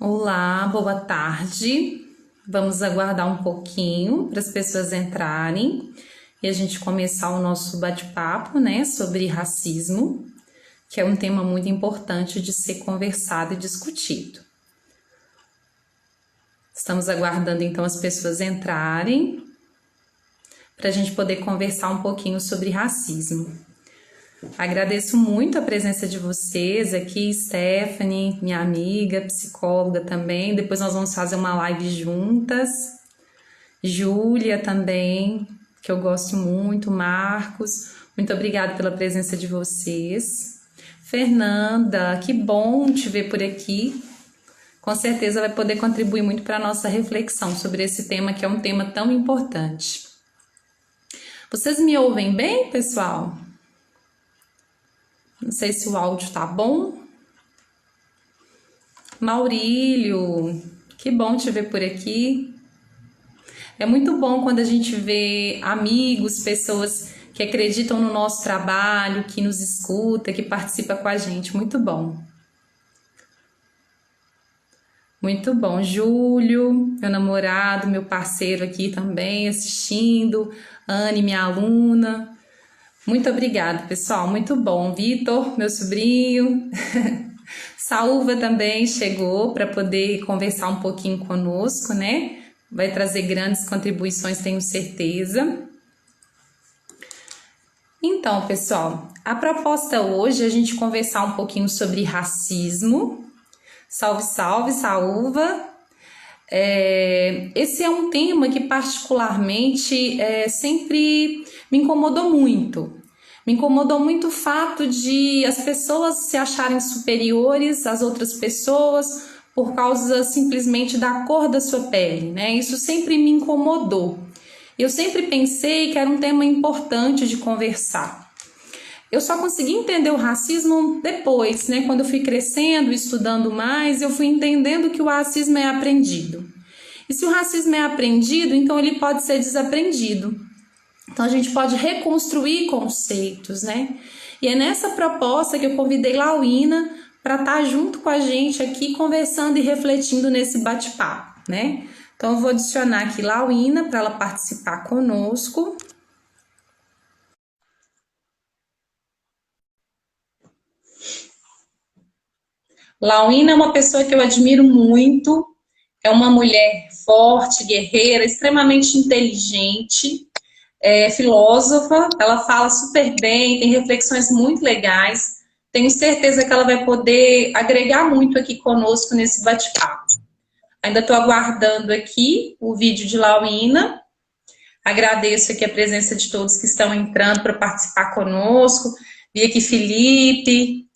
Olá, boa tarde. Vamos aguardar um pouquinho para as pessoas entrarem e a gente começar o nosso bate-papo, né, sobre racismo, que é um tema muito importante de ser conversado e discutido. Estamos aguardando então as pessoas entrarem para a gente poder conversar um pouquinho sobre racismo. Agradeço muito a presença de vocês aqui, Stephanie, minha amiga, psicóloga também. Depois nós vamos fazer uma live juntas. Júlia também, que eu gosto muito, Marcos, muito obrigada pela presença de vocês. Fernanda, que bom te ver por aqui. Com certeza vai poder contribuir muito para a nossa reflexão sobre esse tema, que é um tema tão importante. Vocês me ouvem bem, pessoal? Não sei se o áudio tá bom. Maurílio, que bom te ver por aqui. É muito bom quando a gente vê amigos, pessoas que acreditam no nosso trabalho, que nos escuta, que participa com a gente. Muito bom. Muito bom. Júlio, meu namorado, meu parceiro aqui também assistindo. Anne, minha aluna. Muito obrigada, pessoal. Muito bom. Vitor, meu sobrinho. Saúva também chegou para poder conversar um pouquinho conosco, né? Vai trazer grandes contribuições, tenho certeza. Então, pessoal, a proposta hoje é a gente conversar um pouquinho sobre racismo. Salve, salve, Saúva! Esse é um tema que particularmente sempre me incomodou muito. Me incomodou muito o fato de as pessoas se acharem superiores às outras pessoas por causa simplesmente da cor da sua pele, né? Isso sempre me incomodou. Eu sempre pensei que era um tema importante de conversar. Eu só consegui entender o racismo depois, né? Quando eu fui crescendo, estudando mais, eu fui entendendo que o racismo é aprendido. E se o racismo é aprendido, então ele pode ser desaprendido. Então a gente pode reconstruir conceitos, né? E é nessa proposta que eu convidei Lauína para estar junto com a gente aqui, conversando e refletindo nesse bate-papo, né? Então eu vou adicionar aqui Lauína para ela participar conosco. Lauína é uma pessoa que eu admiro muito, é uma mulher forte, guerreira, extremamente inteligente, filósofa, ela fala super bem, tem reflexões muito legais. Tenho certeza que ela vai poder agregar muito aqui conosco nesse bate-papo. Ainda estou aguardando aqui o vídeo de Lauína. Agradeço aqui a presença de todos que estão entrando para participar conosco. Vi aqui Felipe,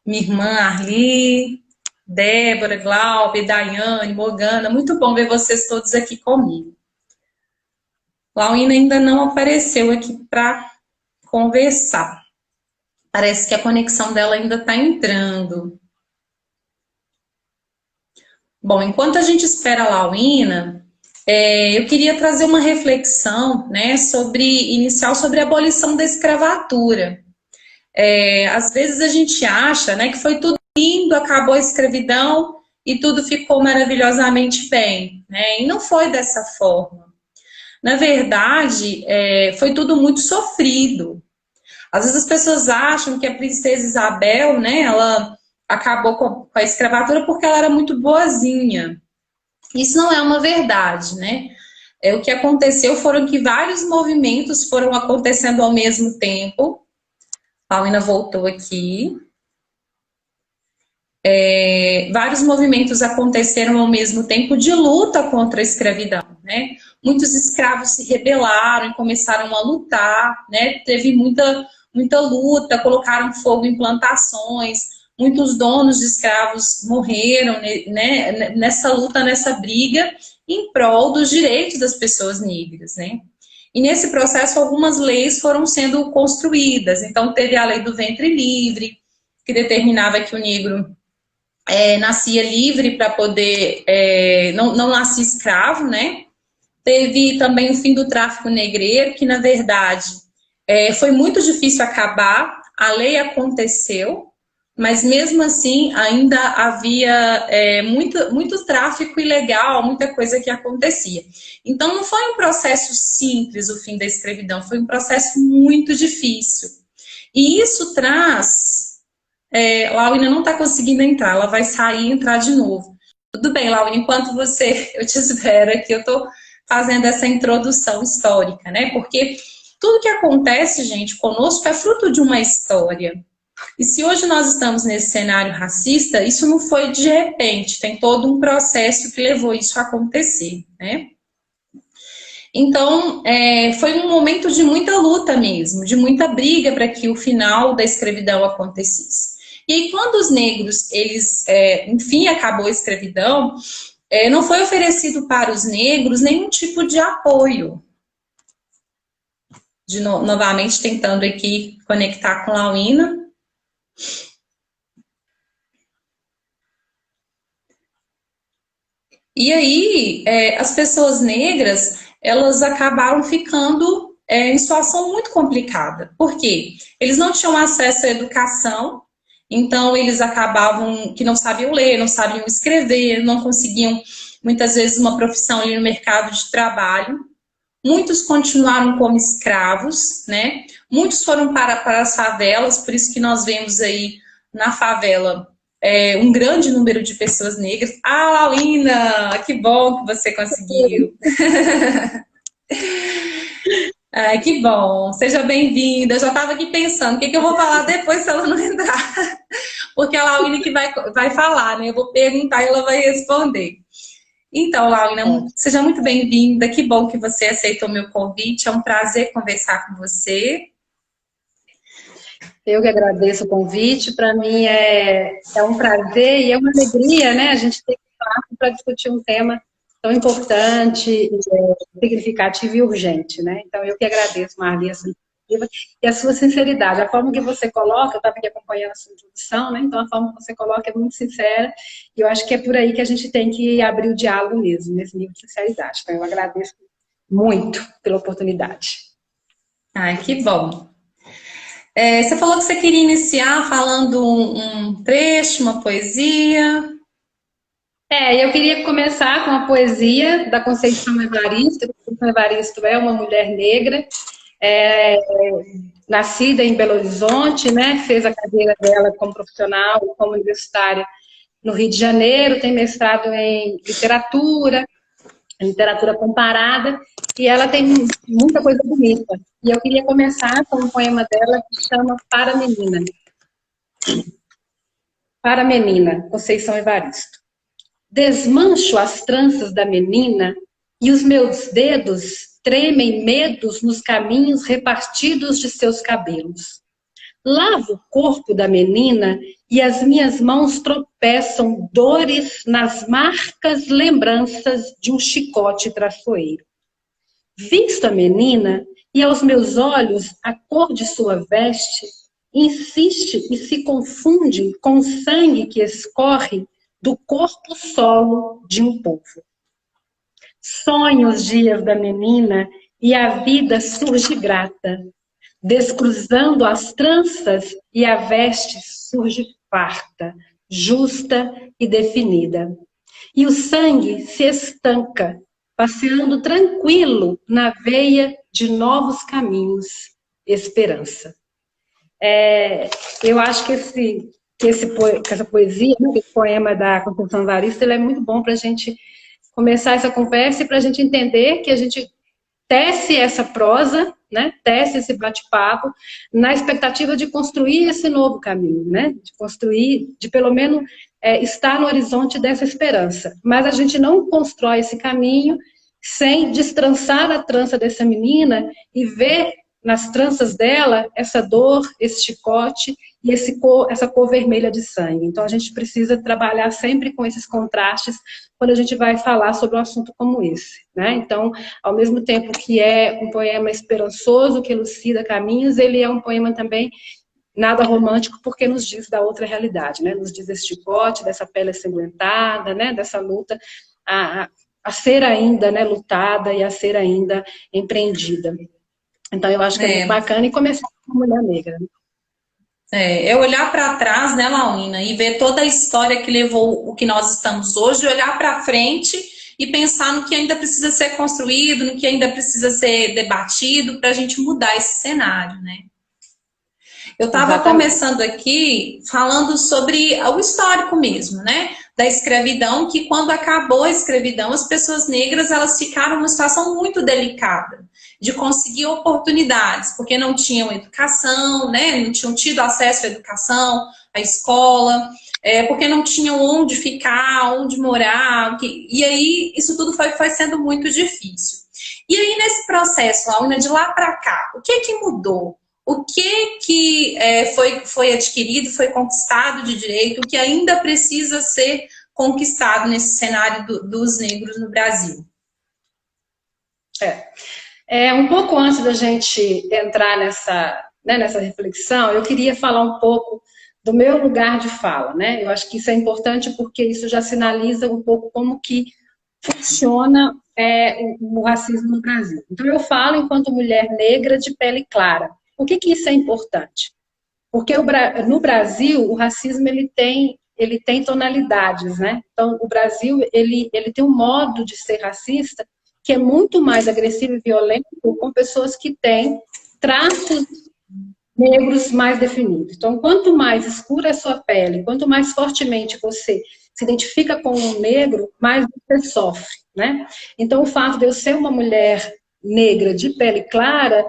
minha irmã Arli, Débora, Glaube, Daiane, Morgana. Muito bom ver vocês todos aqui comigo. Lauína ainda não apareceu aqui para conversar. Parece que a conexão dela ainda está entrando. Bom, enquanto a gente espera a Lauína, eu queria trazer uma reflexão, né, inicial sobre a abolição da escravatura. Às vezes a gente acha, né, que foi tudo lindo, acabou a escravidão e tudo ficou maravilhosamente bem, né? E não foi dessa forma. Na verdade, foi tudo muito sofrido. Às vezes as pessoas acham que a princesa Isabel, né, ela acabou com a escravatura porque ela era muito boazinha. Isso não é uma verdade, né? O que aconteceu foram que vários movimentos foram acontecendo ao mesmo tempo. A Paulina voltou aqui. Vários movimentos aconteceram ao mesmo tempo de luta contra a escravidão, né? Muitos escravos se rebelaram e começaram a lutar, né? Teve muita luta, colocaram fogo em plantações, muitos donos de escravos morreram, né? Nessa luta, nessa briga, em prol dos direitos das pessoas negras, né? E nesse processo algumas leis foram sendo construídas. Então teve a lei do ventre livre, que determinava que o negro nascia livre para poder, não nascia escravo, né? Teve também o fim do tráfico negreiro, que na verdade foi muito difícil acabar, a lei aconteceu, mas mesmo assim ainda havia muito tráfico ilegal, muita coisa que acontecia. Então não foi um processo simples o fim da escravidão, foi um processo muito difícil. E isso traz. Laurina não está conseguindo entrar, ela vai sair e entrar de novo. Tudo bem, Laurina, enquanto eu te espero aqui, eu estou fazendo essa introdução histórica, né? Porque tudo que acontece, gente, conosco é fruto de uma história. E se hoje nós estamos nesse cenário racista, isso não foi de repente, tem todo um processo que levou isso a acontecer, né? Então, foi um momento de muita luta mesmo, de muita briga para que o final da escravidão acontecesse. E aí, quando os negros, enfim, acabou a escravidão, não foi oferecido para os negros nenhum tipo de apoio. Novamente tentando aqui conectar com a Laurina. E aí, as pessoas negras, elas acabaram ficando em situação muito complicada. Por quê? Eles não tinham acesso à educação, então eles acabavam que não sabiam ler, não sabiam escrever, não conseguiam, muitas vezes, uma profissão ali no mercado de trabalho. Muitos continuaram como escravos, né? Muitos foram para as favelas, por isso que nós vemos aí na favela um grande número de pessoas negras. Ah, Laurina, que bom que você conseguiu. Ai, que bom. Seja bem-vinda. Eu já estava aqui pensando o que eu vou falar depois se ela não entrar. Porque a Laurina que vai falar, né? Eu vou perguntar e ela vai responder. Então, Laurina, seja muito bem-vinda. Que bom que você aceitou meu convite. É um prazer conversar com você. Eu que agradeço o convite. Para mim é um prazer e é uma alegria, né? A gente ter espaço para discutir um tema tão importante, significativo e urgente, né? Então, eu que agradeço, Marli, a sua iniciativa e a sua sinceridade. A forma que você coloca, eu estava aqui acompanhando a sua introdução, né? Então, a forma que você coloca é muito sincera e eu acho que é por aí que a gente tem que abrir o diálogo mesmo, nesse nível de sinceridade. Então, eu agradeço muito pela oportunidade. Ai, que bom. Você falou que você queria iniciar falando um trecho, uma poesia. Eu queria começar com a poesia da Conceição Evaristo. Conceição Evaristo é uma mulher negra, é, nascida em Belo Horizonte, né? Fez a carreira dela como profissional, como universitária no Rio de Janeiro, tem mestrado em literatura comparada, e ela tem muita coisa bonita. E eu queria começar com um poema dela que chama Para Menina. Para Menina, Conceição Evaristo. Desmancho as tranças da menina e os meus dedos tremem medos nos caminhos repartidos de seus cabelos. Lavo o corpo da menina e as minhas mãos tropeçam dores nas marcas lembranças de um chicote traiçoeiro. Visto a menina e aos meus olhos a cor de sua veste, insiste e se confunde com o sangue que escorre do corpo solo de um povo. Sonho os dias da menina e a vida surge grata, descruzando as tranças e a veste surge farta, justa e definida. E o sangue se estanca, passeando tranquilo na veia de novos caminhos, esperança. Eu acho que essa poesia, né, esse poema da Conceição Evaristo, ele é muito bom para a gente começar essa conversa e para a gente entender que a gente tece essa prosa, né, tece esse bate-papo na expectativa de construir esse novo caminho, né, de construir, de pelo menos estar no horizonte dessa esperança. Mas a gente não constrói esse caminho sem destrançar a trança dessa menina e ver nas tranças dela essa dor, esse chicote e essa cor vermelha de sangue. Então a gente precisa trabalhar sempre com esses contrastes quando a gente vai falar sobre um assunto como esse, né? Então, ao mesmo tempo que é um poema esperançoso, que elucida caminhos, ele é um poema também nada romântico, porque nos diz da outra realidade, né? Nos diz desse chicote, dessa pele ensanguentada, né? Dessa luta a ser ainda, né, lutada e a ser ainda empreendida. Então, eu acho que é muito bacana e começar com a mulher negra. É olhar para trás, né, Lauina, e ver toda a história que levou o que nós estamos hoje, olhar para frente e pensar no que ainda precisa ser construído, no que ainda precisa ser debatido para a gente mudar esse cenário, né? Eu estava Exatamente. começando aqui falando sobre o histórico mesmo, né? Da escravidão, que quando acabou a escravidão, as pessoas negras elas ficaram numa situação muito delicada de conseguir oportunidades, porque não tinham educação, né? Não tinham tido acesso à educação, à escola, porque não tinham onde ficar, onde morar, e aí isso tudo foi sendo muito difícil. E aí, nesse processo, Launa, de lá para cá, o que mudou? O que foi adquirido, foi conquistado de direito, o que ainda precisa ser conquistado nesse cenário dos negros no Brasil? Um pouco antes da gente entrar nessa reflexão, eu queria falar um pouco do meu lugar de fala, né? Eu acho que isso é importante porque isso já sinaliza um pouco como que funciona o racismo no Brasil. Então, eu falo enquanto mulher negra de pele clara. Por que isso é importante? Porque no Brasil, o racismo ele tem tonalidades, né? Então, o Brasil ele tem um modo de ser racista que é muito mais agressivo e violento com pessoas que têm traços negros mais definidos. Então, quanto mais escura é a sua pele, quanto mais fortemente você se identifica com um negro, mais você sofre, né? Então, o fato de eu ser uma mulher negra de pele clara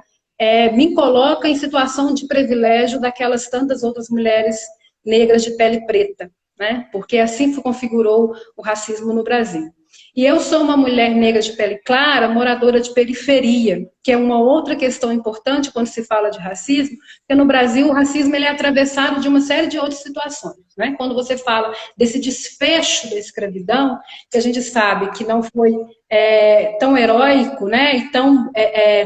me coloca em situação de privilégio daquelas tantas outras mulheres negras de pele preta, né? Porque assim se configurou o racismo no Brasil. E eu sou uma mulher negra de pele clara, moradora de periferia, que é uma outra questão importante quando se fala de racismo, porque no Brasil o racismo ele é atravessado de uma série de outras situações, né? Quando você fala desse desfecho da escravidão, que a gente sabe que não foi tão heróico, né? E tão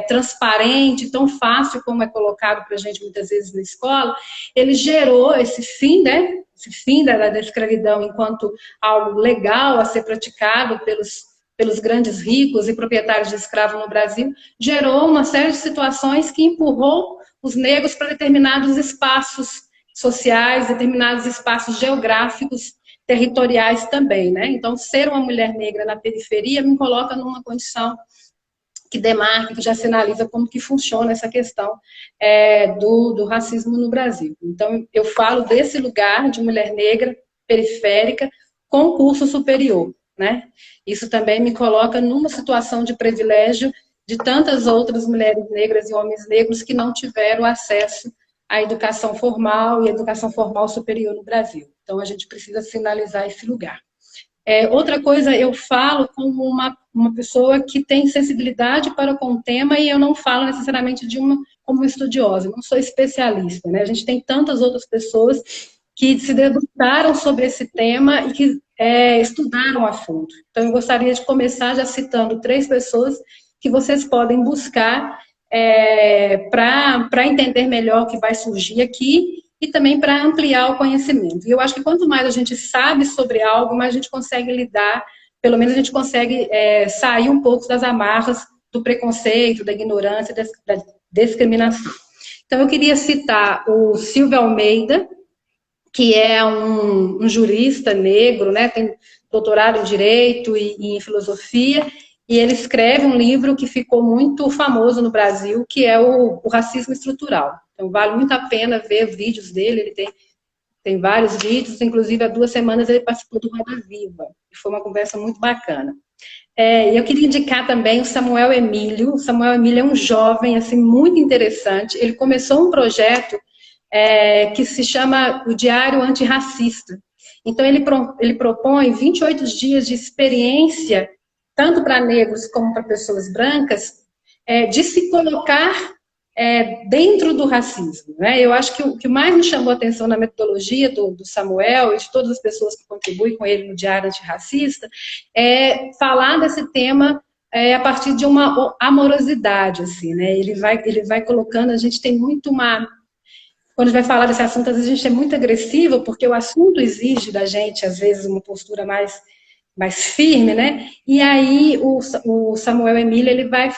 transparente, tão fácil como é colocado para a gente muitas vezes na escola, ele gerou esse fim, né? Esse fim da escravidão enquanto algo legal a ser praticado pelos grandes ricos e proprietários de escravos no Brasil, gerou uma série de situações que empurrou os negros para determinados espaços sociais, determinados espaços geográficos, territoriais também, né? Então, ser uma mulher negra na periferia me coloca numa condição que demarca, que já sinaliza como que funciona essa questão do racismo no Brasil. Então, eu falo desse lugar de mulher negra, periférica, com curso superior, né? Isso também me coloca numa situação de privilégio de tantas outras mulheres negras e homens negros que não tiveram acesso à educação formal e educação formal superior no Brasil. Então, a gente precisa sinalizar esse lugar. Outra coisa, eu falo como uma pessoa que tem sensibilidade para com o tema e eu não falo necessariamente como estudiosa, eu não sou especialista, né? A gente tem tantas outras pessoas que se debruçaram sobre esse tema e que estudaram a fundo. Então, eu gostaria de começar já citando 3 pessoas que vocês podem buscar para entender melhor o que vai surgir aqui e também para ampliar o conhecimento. E eu acho que quanto mais a gente sabe sobre algo, mais a gente consegue lidar, pelo menos a gente consegue sair um pouco das amarras do preconceito, da ignorância, da discriminação. Então, eu queria citar o Silvio Almeida, que é um jurista negro, né, tem doutorado em Direito e em Filosofia, e ele escreve um livro que ficou muito famoso no Brasil, que é o Racismo Estrutural. Então, vale muito a pena ver vídeos dele, ele tem vários vídeos, inclusive há 2 semanas ele participou do Roda Viva, e foi uma conversa muito bacana. Eu queria indicar também o Samuel Emílio. O Samuel Emílio é um jovem, assim, muito interessante. Ele começou um projeto que se chama o Diário Antirracista. Então, ele propõe 28 dias de experiência, tanto para negros como para pessoas brancas, de se colocar dentro do racismo, né? Eu acho que o que mais me chamou a atenção na metodologia do Samuel e de todas as pessoas que contribuem com ele no Diário Antirracista é falar desse tema a partir de uma amorosidade, assim, né? Ele vai colocando, a gente tem muito quando a gente vai falar desse assunto, às vezes a gente é muito agressivo, porque o assunto exige da gente, às vezes, uma postura mais firme, né? E aí o Samuel Emílio ele vai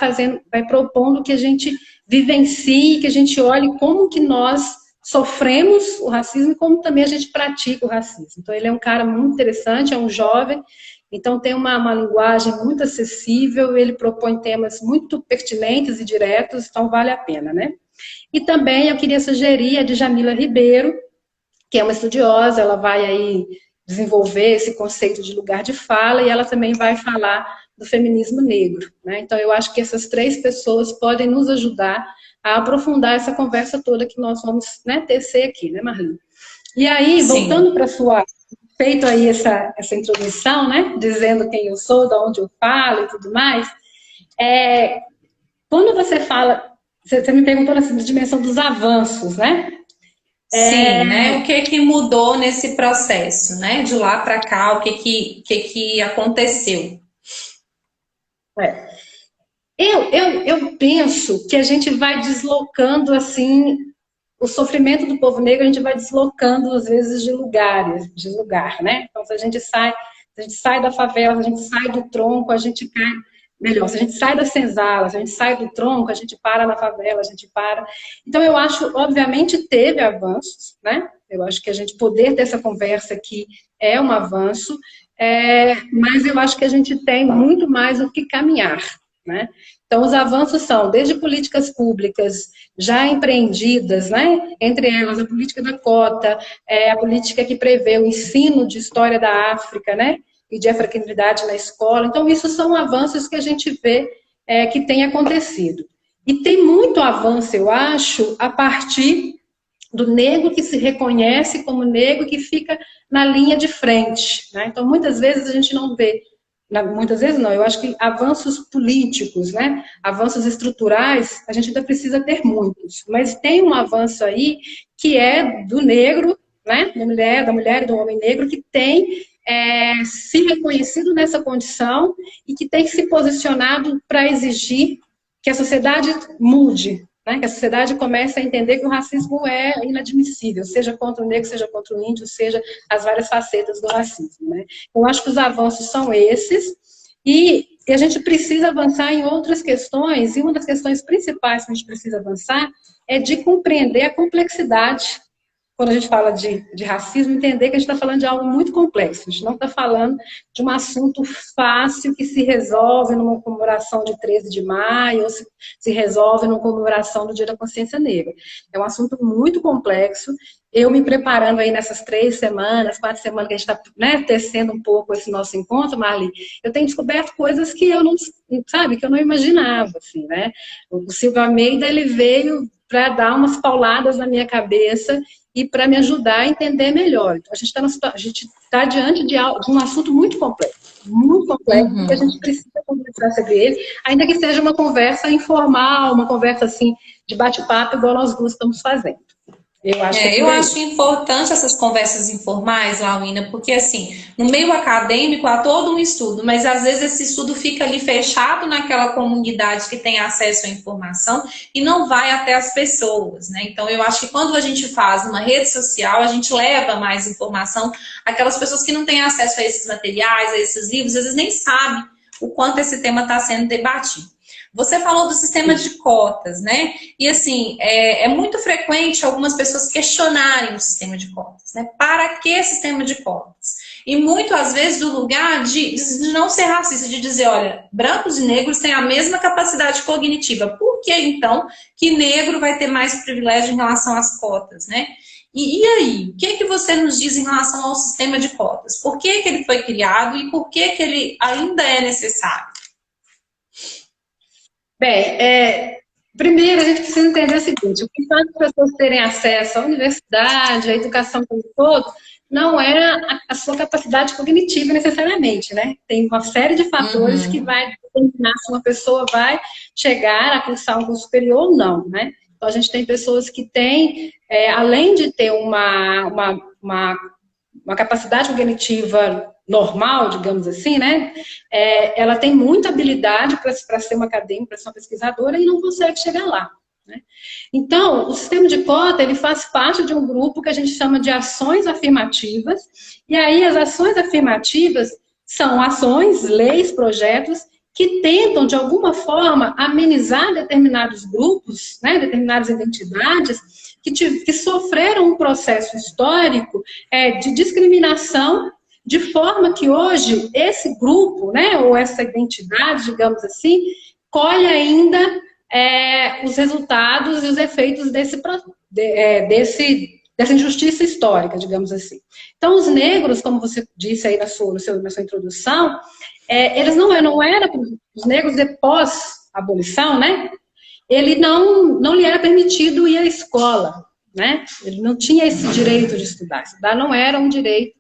propondo que a gente vivencie, que a gente olhe como que nós sofremos o racismo e como também a gente pratica o racismo. Então, ele é um cara muito interessante, é um jovem, então tem uma linguagem muito acessível, ele propõe temas muito pertinentes e diretos, então vale a pena, né? E também eu queria sugerir a Djamila Ribeiro, que é uma estudiosa, ela vai aí desenvolver esse conceito de lugar de fala e ela também vai falar do feminismo negro, né? Então eu acho que essas 3 pessoas podem nos ajudar a aprofundar essa conversa toda que nós vamos, né, tecer aqui, né, Marli? E aí, voltando para sua... Feito aí essa introdução, né, dizendo quem eu sou, de onde eu falo e tudo mais, quando você fala... Você me perguntou na dimensão dos avanços, né? Sim, né? O que mudou nesse processo, né? De lá para cá, o que aconteceu? Eu penso que a gente vai deslocando, assim, o sofrimento do povo negro, a gente vai deslocando, às vezes, de lugar, né? Então, se a gente sai da favela, se a gente sai do tronco, a gente cai... Melhor, se a gente sai das senzalas, se a gente sai do tronco, a gente para na favela, a gente para... Então, eu acho, obviamente, teve avanços, né? Eu acho que a gente poder ter essa conversa aqui é um avanço, mas eu acho que a gente tem muito mais o que caminhar, né? Então, os avanços são desde políticas públicas já empreendidas, né? Entre elas a política da cota, a política que prevê o ensino de história da África, né? E de africanidade na escola. Então, isso são avanços que a gente vê que tem acontecido. E tem muito avanço, eu acho, a partir do negro que se reconhece como negro que fica na linha de frente, né? Então, muitas vezes a gente não vê, muitas vezes não, eu acho que avanços políticos, né? Avanços estruturais, a gente ainda precisa ter muitos, mas tem um avanço aí que é do negro, né? Da mulher e do homem negro que tem se reconhecido nessa condição e que tem se posicionado para exigir que a sociedade mude, né? Que a sociedade comece a entender que o racismo é inadmissível, seja contra o negro, seja contra o índio, seja as várias facetas do racismo, né? Eu acho que os avanços são esses e a gente precisa avançar em outras questões, e uma das questões principais que a gente precisa avançar é de compreender a complexidade. Quando a gente fala de racismo, entender que a gente está falando de algo muito complexo. A gente não está falando de um assunto fácil que se resolve numa comemoração de 13 de maio ou se resolve numa comemoração do Dia da Consciência Negra. É um assunto muito complexo. Eu me preparando aí nessas 3 semanas, 4 semanas que a gente está, né, tecendo um pouco esse nosso encontro, Marli, eu tenho descoberto coisas que eu não, sabe, que eu não imaginava, assim, né? O Silvio Almeida, ele veio para dar umas pauladas na minha cabeça e para me ajudar a entender melhor. Então, a gente está diante de um assunto muito complexo, que a gente precisa conversar sobre ele, ainda que seja uma conversa informal, uma conversa assim de bate-papo, igual nós duas estamos fazendo. Eu acho importante essas conversas informais, Lauína, porque assim, no meio acadêmico há todo um estudo, mas às vezes esse estudo fica ali fechado naquela comunidade que tem acesso à informação e não vai até as pessoas, né? Então eu acho que quando a gente faz uma rede social, a gente leva mais informação àquelas pessoas que não têm acesso a esses materiais, a esses livros, às vezes nem sabem o quanto esse tema está sendo debatido. Você falou do sistema de cotas, né? E assim, é muito frequente algumas pessoas questionarem o sistema de cotas, né? Para que sistema de cotas? E muito às vezes do lugar de não ser racista, de dizer, olha, brancos e negros têm a mesma capacidade cognitiva. Por que então que negro vai ter mais privilégio em relação às cotas, né? E aí, o que você nos diz em relação ao sistema de cotas? Por que ele foi criado e por que ele ainda é necessário? Bem, primeiro a gente precisa entender o seguinte, o que faz as pessoas terem acesso à universidade, à educação como um todo, não é a sua capacidade cognitiva necessariamente, né? Tem uma série de fatores que vai determinar se uma pessoa vai chegar a cursar um curso superior ou não, né? Então a gente tem pessoas que têm, além de ter uma capacidade cognitiva normal, digamos assim, né? Ela tem muita habilidade para ser uma acadêmica, para ser uma pesquisadora e não consegue chegar lá, né? Então, o sistema de cota, ele faz parte de um grupo que a gente chama de ações afirmativas, e aí as ações afirmativas são ações, leis, projetos que tentam, de alguma forma, amenizar determinados grupos, né, determinadas identidades, que sofreram um processo histórico de discriminação, de forma que hoje esse grupo, né, ou essa identidade, digamos assim, colhe ainda os resultados e os efeitos dessa injustiça histórica, digamos assim. Então, os negros, como você disse aí na sua introdução, eles não eram os negros depois a abolição, né? Ele não lhe era permitido ir à escola, né? Ele não tinha esse direito de estudar. Estudar não era um direito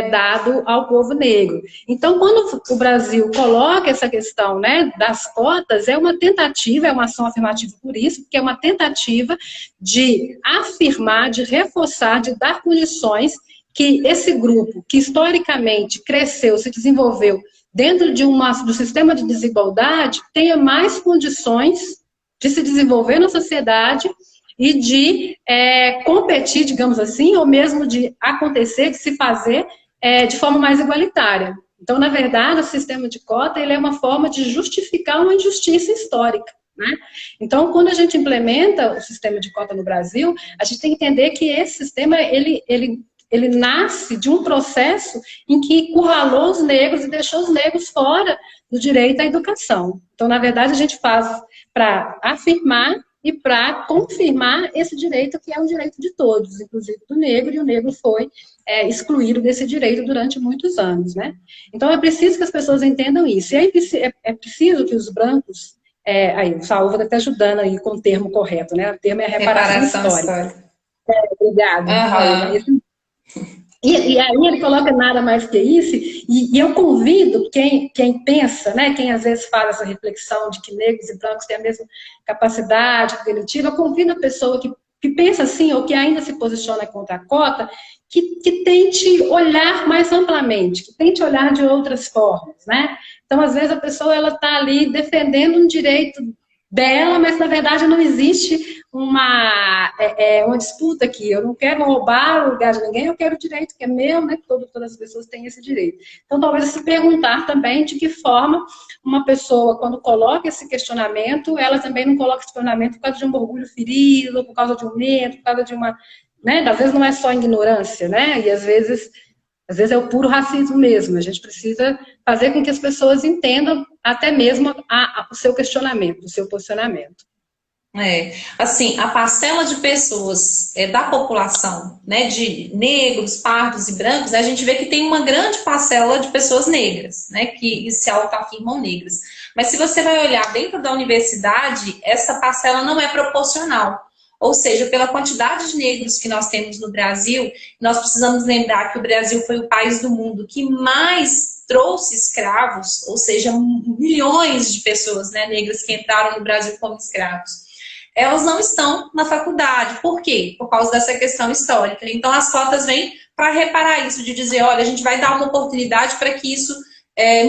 dado ao povo negro. Então, quando o Brasil coloca essa questão, né, das cotas, é uma tentativa, é uma ação afirmativa por isso, porque é uma tentativa de afirmar, de reforçar, de dar condições que esse grupo, que historicamente cresceu, se desenvolveu dentro do sistema de desigualdade, tenha mais condições de se desenvolver na sociedade e de competir, digamos assim, ou mesmo de acontecer, de se fazer de forma mais igualitária. Então, na verdade, o sistema de cota ele é uma forma de justificar uma injustiça histórica, né? Então, quando a gente implementa o sistema de cota no Brasil, a gente tem que entender que esse sistema ele nasce de um processo em que encurralou os negros e deixou os negros fora do direito à educação. Então, na verdade, a gente faz para afirmar e para confirmar esse direito que é um direito de todos, inclusive do negro, e o negro foi excluído desse direito durante muitos anos, né? Então, é preciso que as pessoas entendam isso. E aí é preciso que os brancos... aí, o Saúl está até ajudando aí com o termo correto, né? O termo é reparação histórica. Obrigada, Saúl. E aí ele coloca nada mais que isso, e eu convido quem pensa, né, quem às vezes faz essa reflexão de que negros e brancos têm a mesma capacidade cognitiva, eu convido a pessoa que pensa assim, ou que ainda se posiciona contra a cota, que tente olhar mais amplamente, que tente olhar de outras formas, né? Então, às vezes, a pessoa está ali defendendo um direito dela, mas na verdade não existe uma disputa aqui. Eu não quero roubar o lugar de ninguém, eu quero o direito que é meu, né? Todas as pessoas têm esse direito. Então, talvez se perguntar também de que forma uma pessoa, quando coloca esse questionamento, ela também não coloca esse questionamento por causa de um orgulho ferido, por causa de um medo, por causa de uma... né? Às vezes não é só ignorância, né? E às vezes é o puro racismo mesmo. A gente precisa fazer com que as pessoas entendam até mesmo o seu questionamento, o seu posicionamento. Assim, a parcela de pessoas da população, né, de negros, pardos e brancos, né, a gente vê que tem uma grande parcela de pessoas negras, né, que se autoafirmam negras. Mas se você vai olhar dentro da universidade, essa parcela não é proporcional. Ou seja, pela quantidade de negros que nós temos no Brasil, nós precisamos lembrar que o Brasil foi o país do mundo que mais trouxe escravos, ou seja, milhões de pessoas, né, negras que entraram no Brasil como escravos. Elas não estão na faculdade. Por quê? Por causa dessa questão histórica. Então, as cotas vêm para reparar isso, de dizer, olha, a gente vai dar uma oportunidade para que isso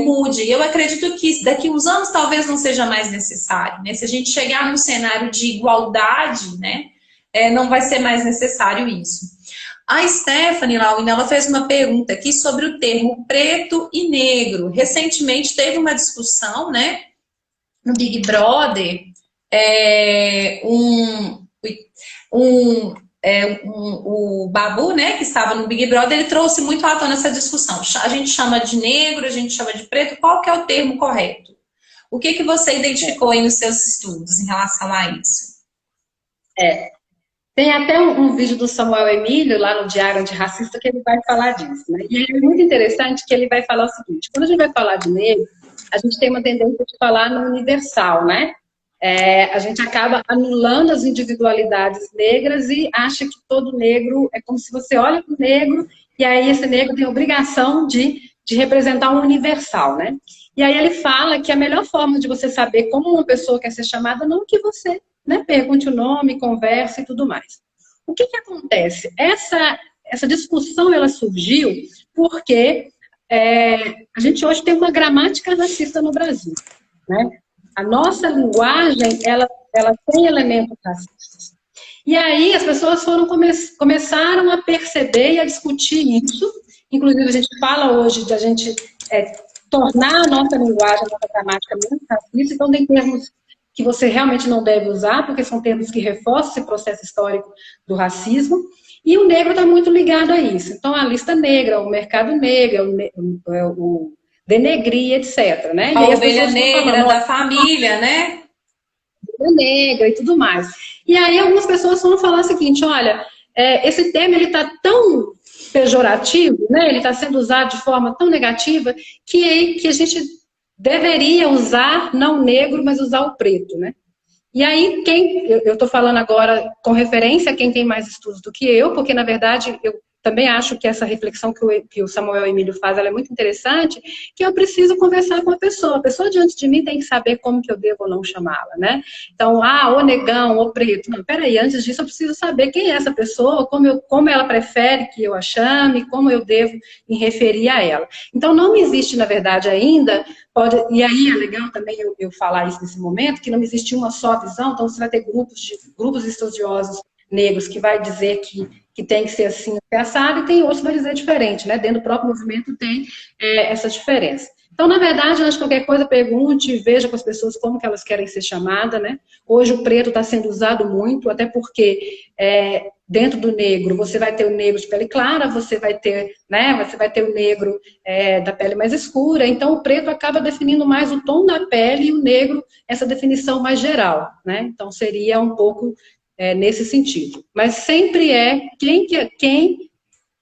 mude. Eu acredito que daqui uns anos talvez não seja mais necessário, né? Se a gente chegar num cenário de igualdade, né, não vai ser mais necessário isso. A Stephanie Lawin, ela fez uma pergunta aqui sobre o termo preto e negro. Recentemente teve uma discussão, né, no Big Brother, o Babu, né, que estava no Big Brother, ele trouxe muito à tona essa discussão. A gente chama de negro, a gente chama de preto, qual que é o termo correto? O que você identificou aí nos seus estudos em relação a isso? Tem até um vídeo do Samuel Emílio, lá no Diário Antirracista, que ele vai falar disso, né? E é muito interessante que ele vai falar o seguinte, quando a gente vai falar de negro, a gente tem uma tendência de falar no universal, né? A gente acaba anulando as individualidades negras e acha que todo negro é como se você olha para o negro e aí esse negro tem a obrigação de representar um universal, né? E aí ele fala que a melhor forma de você saber como uma pessoa quer ser chamada não é que você, né, pergunte o nome, converse e tudo mais. O que acontece? Essa discussão ela surgiu porque a gente hoje tem uma gramática racista no Brasil, né? A nossa linguagem, ela tem elementos racistas. E aí as pessoas começaram a perceber e a discutir isso. Inclusive, a gente fala hoje de a gente tornar a nossa linguagem, a nossa gramática menos racista. Então, tem termos que você realmente não deve usar, porque são termos que reforçam esse processo histórico do racismo, e o negro está muito ligado a isso. Então, a lista negra, o mercado negro, o denegrir, etc. Né? E A aí as ovelha pessoas ficam negra falando, da família, né? negra e tudo mais. E aí algumas pessoas vão falar o seguinte, olha, esse termo ele está tão pejorativo, né? Ele está sendo usado de forma tão negativa que a gente deveria usar não negro, mas usar o preto, né? E aí, eu estou falando agora com referência a quem tem mais estudos do que eu, porque, na verdade, eu também acho que essa reflexão que o Samuel Emílio faz, ela é muito interessante, que eu preciso conversar com a pessoa diante de mim tem que saber como que eu devo ou não chamá-la, né? Então, o negão, o preto, não, peraí, antes disso eu preciso saber quem é essa pessoa, como ela prefere que eu a chame, como eu devo me referir a ela. Então, não existe, na verdade, ainda. E aí é legal também eu falar isso nesse momento, que não existe uma só visão, então você vai ter grupos estudiosos negros que vai dizer que tem que ser assim, assado, e tem outros que vai dizer diferente, né? Dentro do próprio movimento tem essa diferença. Então, na verdade, antes de qualquer coisa, pergunte, veja com as pessoas como que elas querem ser chamadas, né? Hoje o preto está sendo usado muito, até porque dentro do negro, você vai ter o negro de pele clara, você vai ter o negro da pele mais escura, então o preto acaba definindo mais o tom da pele e o negro, essa definição mais geral, né? Então seria um pouco nesse sentido. Mas sempre quem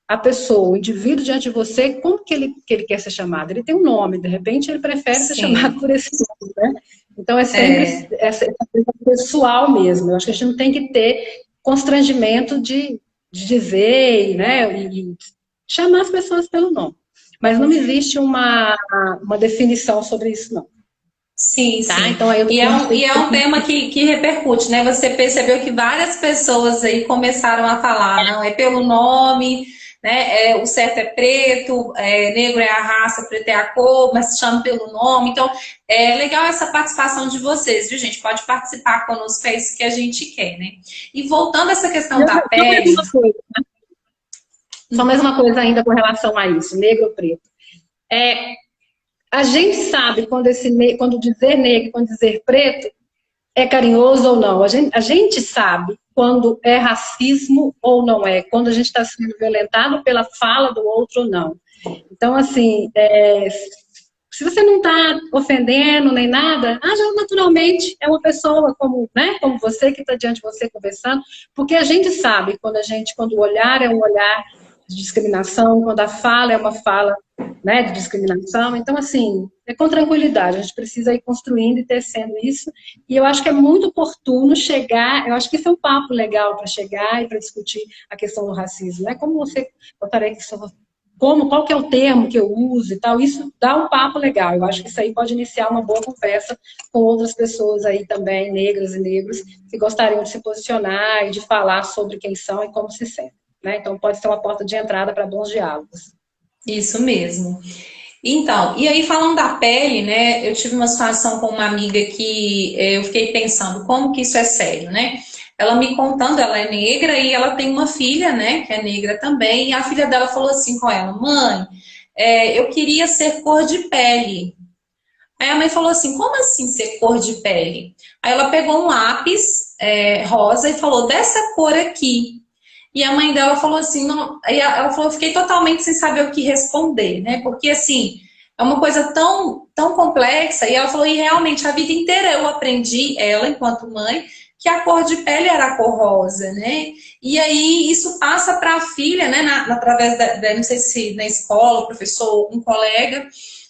a pessoa, o indivíduo diante de você, como que ele quer ser chamado? Ele tem um nome, de repente ele prefere ser chamado Sim. por esse nome, né? Então é sempre essa coisa pessoal mesmo. Eu acho que a gente não tem que ter constrangimento de dizer, né, e chamar as pessoas pelo nome. Mas não existe uma definição sobre isso, não. Sim, Tá? sim. Então, aí eu E é um tema que repercute, né? Você percebeu que várias pessoas aí começaram a falar, não, é pelo nome, né? O certo é preto, negro é a raça, preto é a cor, mas se chama pelo nome. Então, é legal essa participação de vocês, viu, gente? Pode participar conosco, é isso que a gente quer, né? E voltando a essa questão da pele. Só mais uma coisa ainda com relação a isso, negro ou preto. A gente sabe quando dizer negro, quando dizer preto, é carinhoso ou não. A gente sabe quando é racismo ou não é, quando a gente está sendo violentado pela fala do outro ou não. Então, assim, se você não está ofendendo nem nada, já naturalmente é uma pessoa como, né, como você que está diante de você conversando, porque a gente sabe quando o olhar é um olhar de discriminação, quando a fala é uma fala, né, de discriminação. Então, assim, com tranquilidade, a gente precisa ir construindo e tecendo isso, e eu acho que é muito oportuno chegar, eu acho que esse é um papo legal para chegar e para discutir a questão do racismo, né, como você botaria que qual que é o termo que eu uso e tal, isso dá um papo legal. Eu acho que isso aí pode iniciar uma boa conversa com outras pessoas aí também, negras e negros, que gostariam de se posicionar e de falar sobre quem são e como se sentem. Né? Então, pode ser uma porta de entrada para bons diálogos. Isso mesmo. Então, e aí falando da pele, né? Eu tive uma situação com uma amiga que eu fiquei pensando como que isso é sério, né? Ela me contando, ela é negra e ela tem uma filha, né? Que é negra também. E a filha dela falou assim com ela: mãe, eu queria ser cor de pele. Aí a mãe falou assim: como assim ser cor de pele? Aí ela pegou um lápis rosa e falou: dessa cor aqui. E a mãe dela falou assim, não, aí ela falou, eu fiquei totalmente sem saber o que responder, né? Porque assim, é uma coisa tão, tão complexa. E ela falou, e realmente a vida inteira eu aprendi, ela enquanto mãe, que a cor de pele era a cor rosa, né? E aí isso passa para a filha, né? Através não sei se na escola, o professor, um colega.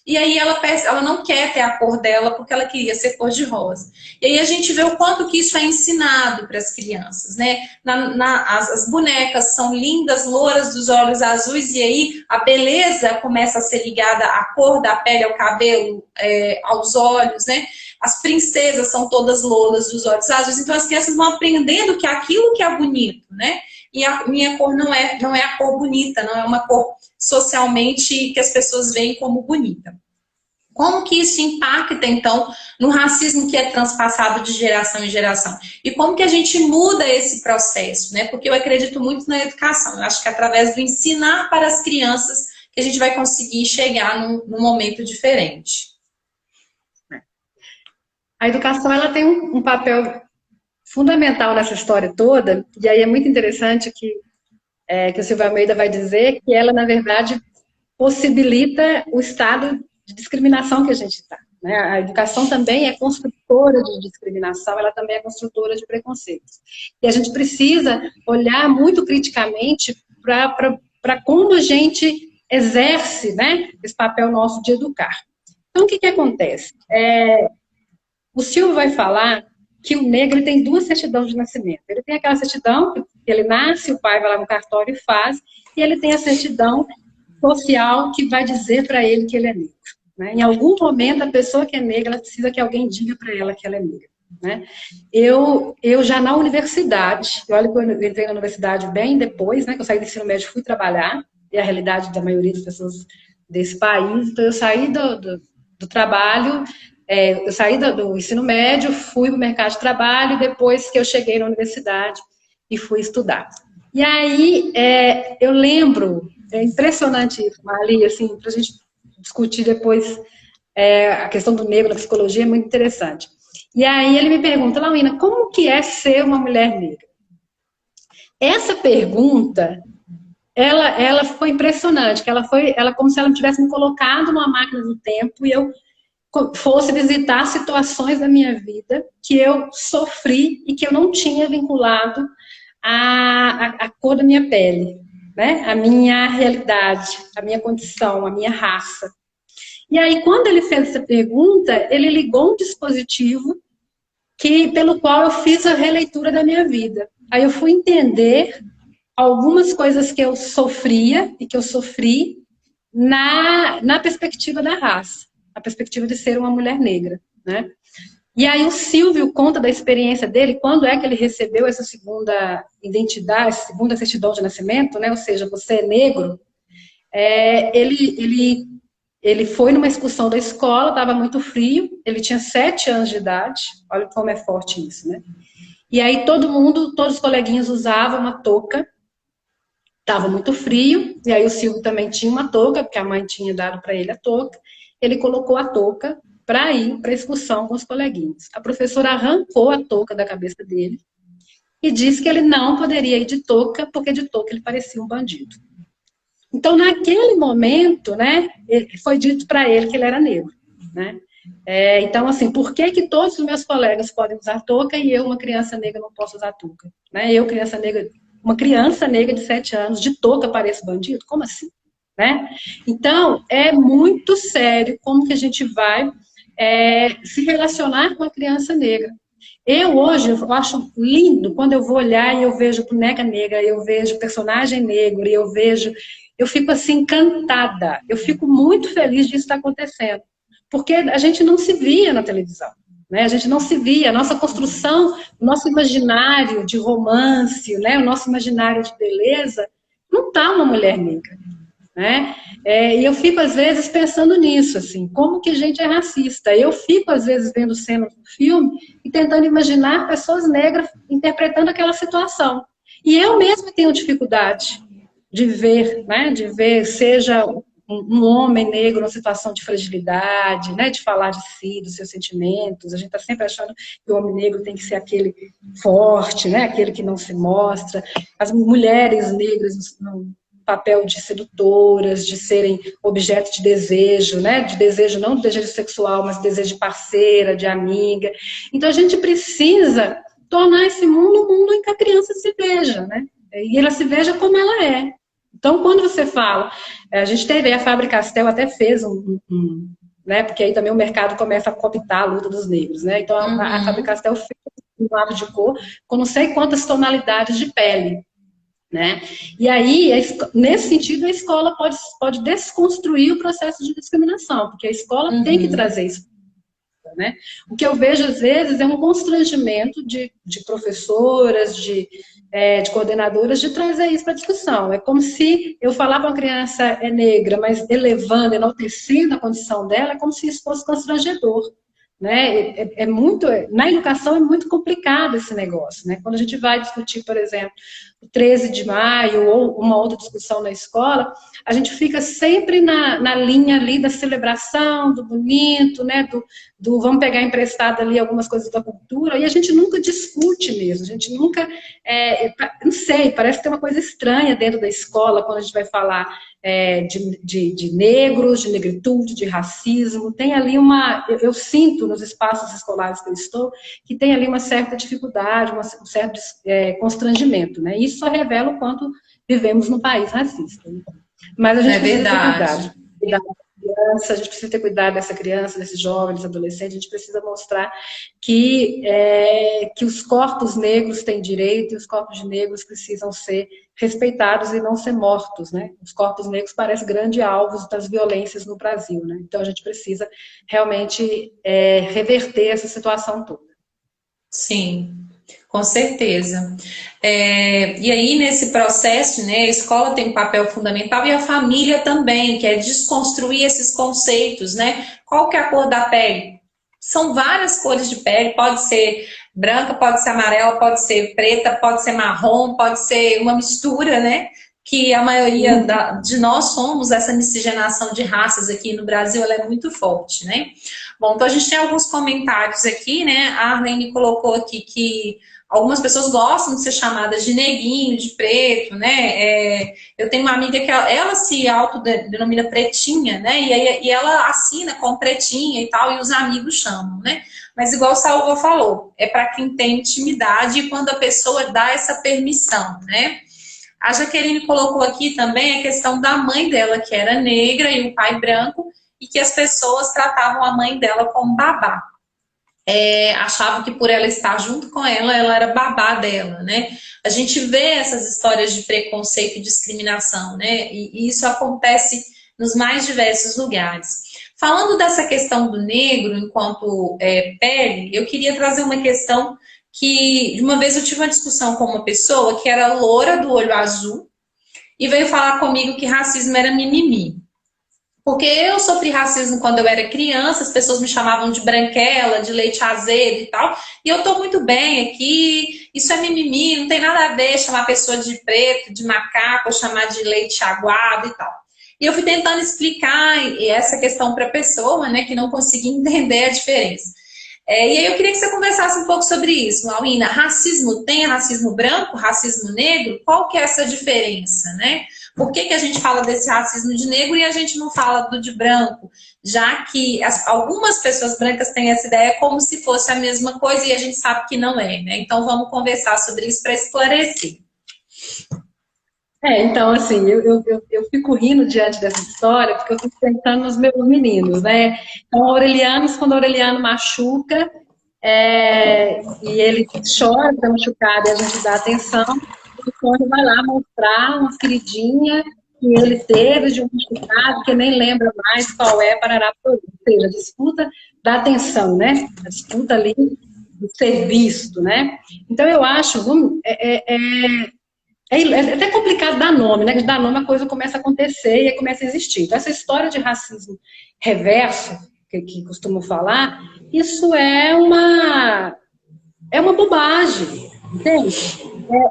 E aí ela não quer ter a cor dela porque ela queria ser cor de rosa. E aí a gente vê o quanto que isso é ensinado para as crianças, né? As bonecas são lindas, louras, dos olhos azuis, e aí a beleza começa a ser ligada à cor da pele, ao cabelo, aos olhos, né? As princesas são todas louras, dos olhos azuis, então as crianças vão aprendendo que aquilo que é bonito, né? E a minha cor não é a cor bonita, não é uma cor socialmente que as pessoas veem como bonita. Como que isso impacta, então, no racismo que é transpassado de geração em geração? E como que a gente muda esse processo, né? Porque eu acredito muito na educação. Eu acho que é através do ensinar para as crianças que a gente vai conseguir chegar num momento diferente. A educação ela tem um papel fundamental nessa história toda, e aí é muito interessante que o Silvio Almeida vai dizer que ela, na verdade, possibilita o estado de discriminação que a gente está. Né? A educação também é construtora de discriminação, ela também é construtora de preconceitos. E a gente precisa olhar muito criticamente para como a gente exerce, né, esse papel nosso de educar. Então, o que acontece? O Silvio vai falar que o negro ele tem duas certidões de nascimento. Ele tem aquela certidão que ele nasce, o pai vai lá no cartório e faz, e ele tem a certidão social que vai dizer para ele que ele é negro. Né? Em algum momento, a pessoa que é negra, ela precisa que alguém diga para ela que ela é negra. Né? Eu já na universidade, olha que eu entrei na universidade bem depois, né, que eu saí do ensino médio e fui trabalhar, e a realidade da maioria das pessoas desse país, então eu saí do trabalho, eu saí do ensino médio, fui para o mercado de trabalho, depois que eu cheguei na universidade e fui estudar. E aí, eu lembro, é impressionante isso, Marli, assim, para a gente discutir depois a questão do negro na psicologia, é muito interessante. E aí ele me pergunta, Lauína, como que é ser uma mulher negra? Essa pergunta, ela foi impressionante, que ela como se ela tivesse me colocado numa máquina do tempo e eu fosse visitar situações da minha vida que eu sofri e que eu não tinha vinculado à cor da minha pele, né? A minha realidade, a minha condição, a minha raça. E aí, quando ele fez essa pergunta, ele ligou um dispositivo pelo qual eu fiz a releitura da minha vida. Aí eu fui entender algumas coisas que eu sofria e que eu sofri na perspectiva da raça, a perspectiva de ser uma mulher negra, né? E aí o Silvio conta da experiência dele, quando é que ele recebeu essa segunda identidade, essa segunda certidão de nascimento, né? Ou seja, você é negro. Ele foi numa excursão da escola, estava muito frio, ele tinha 7 anos de idade, olha como é forte isso, né? E aí todos os coleguinhas usavam uma touca, estava muito frio, e aí o Silvio também tinha uma touca, porque a mãe tinha dado para ele a touca, ele colocou a touca para ir para a excursão com os coleguinhas. A professora arrancou a touca da cabeça dele e disse que ele não poderia ir de touca, porque de touca ele parecia um bandido. Então, naquele momento, né, foi dito para ele que ele era negro, né? Então, assim, por que todos os meus colegas podem usar touca e eu, uma criança negra, não posso usar touca? Né? Eu, uma criança negra de 7 anos, de touca, pareço bandido? Como assim? Né? Então, é muito sério como que a gente vai se relacionar com a criança negra. Hoje, eu acho lindo quando eu vou olhar e eu vejo boneca negra, eu vejo personagem negro, e eu fico assim encantada, eu fico muito feliz disso estar acontecendo, porque a gente não se via na televisão, né? A gente não se via, a nossa construção, o nosso imaginário de romance, né? O nosso imaginário de beleza, não está uma mulher negra, né? E eu fico às vezes pensando nisso, assim, como que a gente é racista. Eu fico às vezes vendo cenas do filme e tentando imaginar pessoas negras interpretando aquela situação, e eu mesma tenho dificuldade de ver, né, seja um homem negro numa situação de fragilidade, né, de falar de si, dos seus sentimentos. A gente está sempre achando que o homem negro tem que ser aquele forte, né, aquele que não se mostra. As mulheres negras no papel de sedutoras, de serem objeto de desejo, né, de desejo não de desejo sexual, mas de desejo de parceira, de amiga. Então a gente precisa tornar esse mundo um mundo em que a criança se veja, né, e ela se veja como ela é. Então, quando você fala, a gente teve, a Faber-Castell até fez né, porque aí também o mercado começa a cooptar a luta dos negros, né? Então, a Faber-Castell fez um lápis de cor com não sei quantas tonalidades de pele, né? E aí, nesse sentido, a escola pode desconstruir o processo de discriminação, porque a escola tem que trazer isso. Né? O que eu vejo, às vezes, é um constrangimento de professoras, de coordenadoras, de trazer isso para a discussão. É como se eu falar para uma criança negra, mas elevando, enaltecendo a condição dela, é como se isso fosse constrangedor. né? Muito, na educação é muito complicado esse negócio, né? Quando a gente vai discutir, por exemplo, o 13 de maio ou uma outra discussão na escola, a gente fica sempre na linha ali da celebração, do bonito, né? Do vamos pegar emprestado ali algumas coisas da cultura, e a gente nunca discute mesmo, a gente nunca, não sei, parece que tem uma coisa estranha dentro da escola quando a gente vai falar de negros, de negritude, de racismo. Tem ali eu sinto nos espaços escolares que eu estou, que tem ali uma certa dificuldade, um certo constrangimento, né? Isso só revela o quanto vivemos num país racista. Né? Mas a gente precisa ter cuidado. A gente precisa ter cuidado dessa criança, desses jovens, adolescentes, a gente precisa mostrar que os corpos negros têm direito e os corpos de negros precisam ser respeitados e não ser mortos, né? Os corpos negros parecem grandes alvos das violências no Brasil, né? Então a gente precisa realmente reverter essa situação toda. Sim, com certeza. E aí, nesse processo, né, a escola tem um papel fundamental e a família também, que é desconstruir esses conceitos, né? Qual que é a cor da pele? São várias cores de pele, pode ser branca, pode ser amarela, pode ser preta, pode ser marrom, pode ser uma mistura, né? Que a maioria de nós somos, essa miscigenação de raças aqui no Brasil, ela é muito forte, né? Bom, então a gente tem alguns comentários aqui, né? A Arlene colocou aqui que algumas pessoas gostam de ser chamadas de neguinho, de preto, né? Eu tenho uma amiga que ela se autodenomina pretinha, né? E ela assina com pretinha e tal, e os amigos chamam, né? Mas igual o Salva falou, é para quem tem intimidade e quando a pessoa dá essa permissão, né? A Jaqueline colocou aqui também a questão da mãe dela, que era negra, e o pai branco, e que as pessoas tratavam a mãe dela como babá. Achavam que por ela estar junto com ela, ela era babá dela, né? A gente vê essas histórias de preconceito e discriminação, né? E isso acontece nos mais diversos lugares. Falando dessa questão do negro enquanto pele, eu queria trazer uma questão que, de uma vez eu tive uma discussão com uma pessoa que era loura, do olho azul, e veio falar comigo que racismo era mimimi. Porque eu sofri racismo quando eu era criança, as pessoas me chamavam de branquela, de leite azedo e tal, e eu tô muito bem aqui, isso é mimimi, não tem nada a ver chamar a pessoa de preto, de macaco, ou chamar de leite aguado e tal. E eu fui tentando explicar essa questão para a pessoa, né, que não conseguia entender a diferença. E aí eu queria que você conversasse um pouco sobre isso, Lauína. Racismo tem racismo branco, racismo negro? Qual que é essa diferença, né? Por que a gente fala desse racismo de negro e a gente não fala do de branco? Já que algumas pessoas brancas têm essa ideia como se fosse a mesma coisa e a gente sabe que não é, né? Então vamos conversar sobre isso para esclarecer. Então, assim, eu fico rindo diante dessa história, porque eu fico pensando nos meus meninos, né? Então, quando o Aureliano machuca, e ele chora, está machucado, e a gente dá atenção, o Tony vai lá mostrar uma feridinha que ele teve de um machucado, que nem lembra mais qual é, parará por aí. Ou seja, a disputa da atenção, né? A disputa ali do ser visto, né? Então, eu acho, é até complicado dar nome, né? Que dar nome a coisa começa a acontecer e começa a existir. Então, essa história de racismo reverso, que costumo falar, isso é uma bobagem, entende?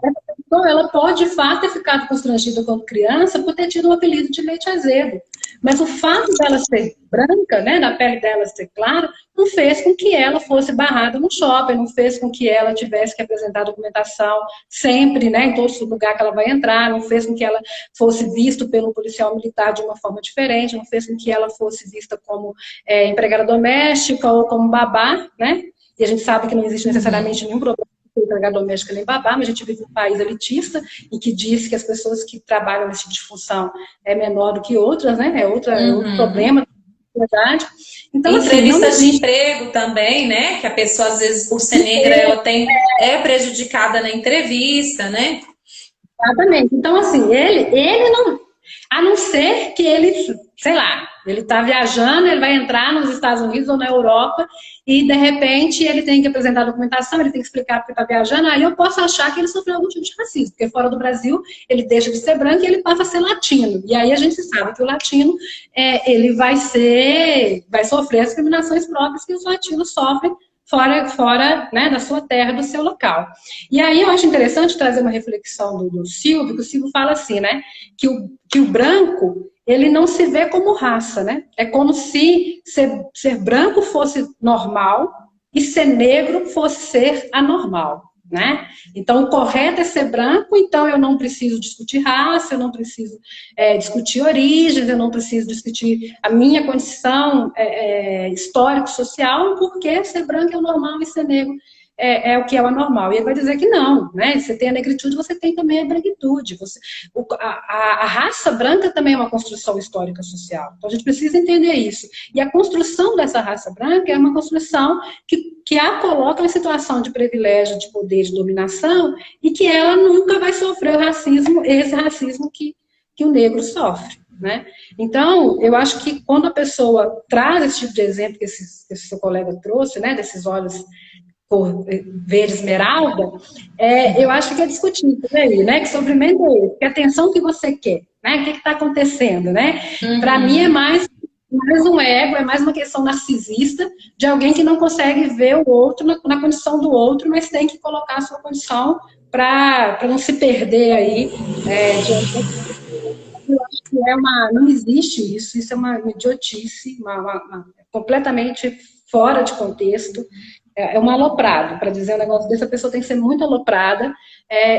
Essa pessoa, ela pode, de fato, ter ficado constrangida quando criança por ter tido o apelido de leite azedo. Mas o fato dela ser branca, né, da pele dela ser clara, não fez com que ela fosse barrada no shopping, não fez com que ela tivesse que apresentar documentação sempre, né, em todo lugar que ela vai entrar, não fez com que ela fosse vista pelo policial militar de uma forma diferente, não fez com que ela fosse vista como empregada doméstica ou como babá, né? E a gente sabe que não existe necessariamente nenhum problema com empregada doméstica nem babá, mas a gente vive um país elitista e que diz que as pessoas que trabalham nesse tipo de função é menor do que outras, né? É outro problema da sociedade. Então, entrevistas de emprego também, né? Que a pessoa, às vezes, por ser negra, ela é prejudicada na entrevista, né? Exatamente. Então, assim, ele não... A não ser que ele, sei lá, ele está viajando, ele vai entrar nos Estados Unidos ou na Europa e de repente ele tem que apresentar a documentação, ele tem que explicar porque está viajando, aí eu posso achar que ele sofreu algum tipo de racismo, porque fora do Brasil ele deixa de ser branco e ele passa a ser latino. E aí a gente sabe que o latino ele vai sofrer as discriminações próprias que os latinos sofrem fora né, da sua terra, do seu local. E aí eu acho interessante trazer uma reflexão do Silvio, que o Silvio fala assim, né, que o branco, ele não se vê como raça, né? É como se ser branco fosse normal e ser negro fosse ser anormal, né? Então, o correto é ser branco, então eu não preciso discutir raça, eu não preciso discutir origens, eu não preciso discutir a minha condição histórico-social, porque ser branco é o normal e ser negro é o que é o anormal. E ele vai dizer que não, né? Você tem a negritude, você tem também a branquitude. A raça branca também é uma construção histórica social. Então a gente precisa entender isso. E a construção dessa raça branca é uma construção que a coloca em situação de privilégio, de poder, de dominação, e que ela nunca vai sofrer o racismo, esse racismo que o negro sofre, né? Então, eu acho que quando a pessoa traz esse tipo de exemplo que esse seu colega trouxe, né, desses olhos cor verde esmeralda, eu acho que é discutível aí, né? Que sofrimento é esse? Que atenção que você quer, né? O que está acontecendo, né? Para mim é mais um ego, é mais uma questão narcisista de alguém que não consegue ver o outro na condição do outro, mas tem que colocar a sua condição para não se perder aí. Eu acho que não existe isso é uma idiotice, completamente fora de contexto. É um aloprado, para dizer um negócio desse, a pessoa tem que ser muito aloprada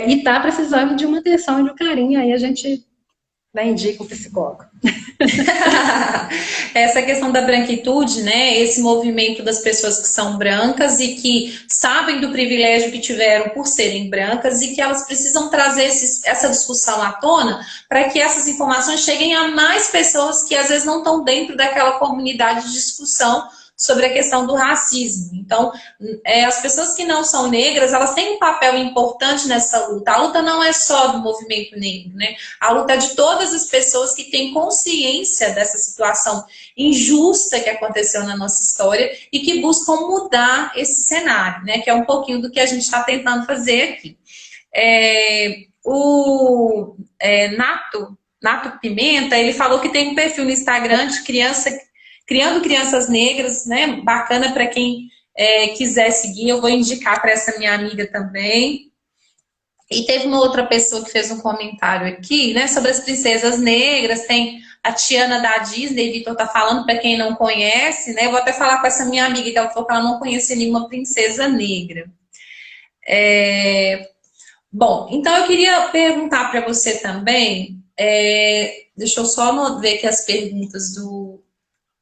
e está precisando de uma atenção e de um carinho, aí a gente indica um psicólogo. Essa questão da branquitude, né, esse movimento das pessoas que são brancas e que sabem do privilégio que tiveram por serem brancas e que elas precisam trazer essa discussão à tona para que essas informações cheguem a mais pessoas que às vezes não estão dentro daquela comunidade de discussão sobre a questão do racismo. Então, as pessoas que não são negras, elas têm um papel importante nessa luta. A luta não é só do movimento negro, né? A luta é de todas as pessoas que têm consciência dessa situação injusta que aconteceu na nossa história e que buscam mudar esse cenário, né? Que é um pouquinho do que a gente está tentando fazer aqui. Nato Pimenta, ele falou que tem um perfil no Instagram de criando crianças negras, né? Bacana para quem quiser seguir. Eu vou indicar para essa minha amiga também. E teve uma outra pessoa que fez um comentário aqui, né? Sobre as princesas negras. Tem a Tiana da Disney, Vitor tá falando, para quem não conhece, né? Eu vou até falar com essa minha amiga, que ela falou que ela não conhecia nenhuma princesa negra. Bom, então eu queria perguntar para você também. Deixa eu só ver aqui as perguntas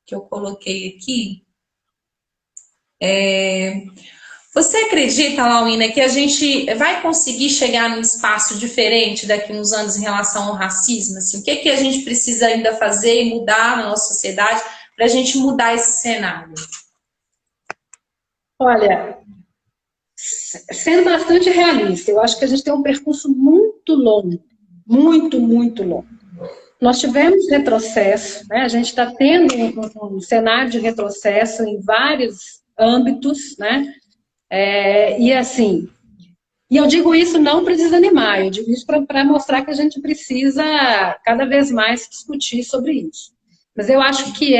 que eu coloquei aqui. Você acredita, Lauína, que a gente vai conseguir chegar num espaço diferente daqui a uns anos em relação ao racismo? Assim, o que a gente precisa ainda fazer e mudar na nossa sociedade para a gente mudar esse cenário? Olha, sendo bastante realista, eu acho que a gente tem um percurso muito longo, muito, muito longo. Nós tivemos retrocesso, né? A gente está tendo um cenário de retrocesso em vários âmbitos, né? E assim, eu digo isso não para desanimar, eu digo isso para mostrar que a gente precisa cada vez mais discutir sobre isso. Mas eu acho que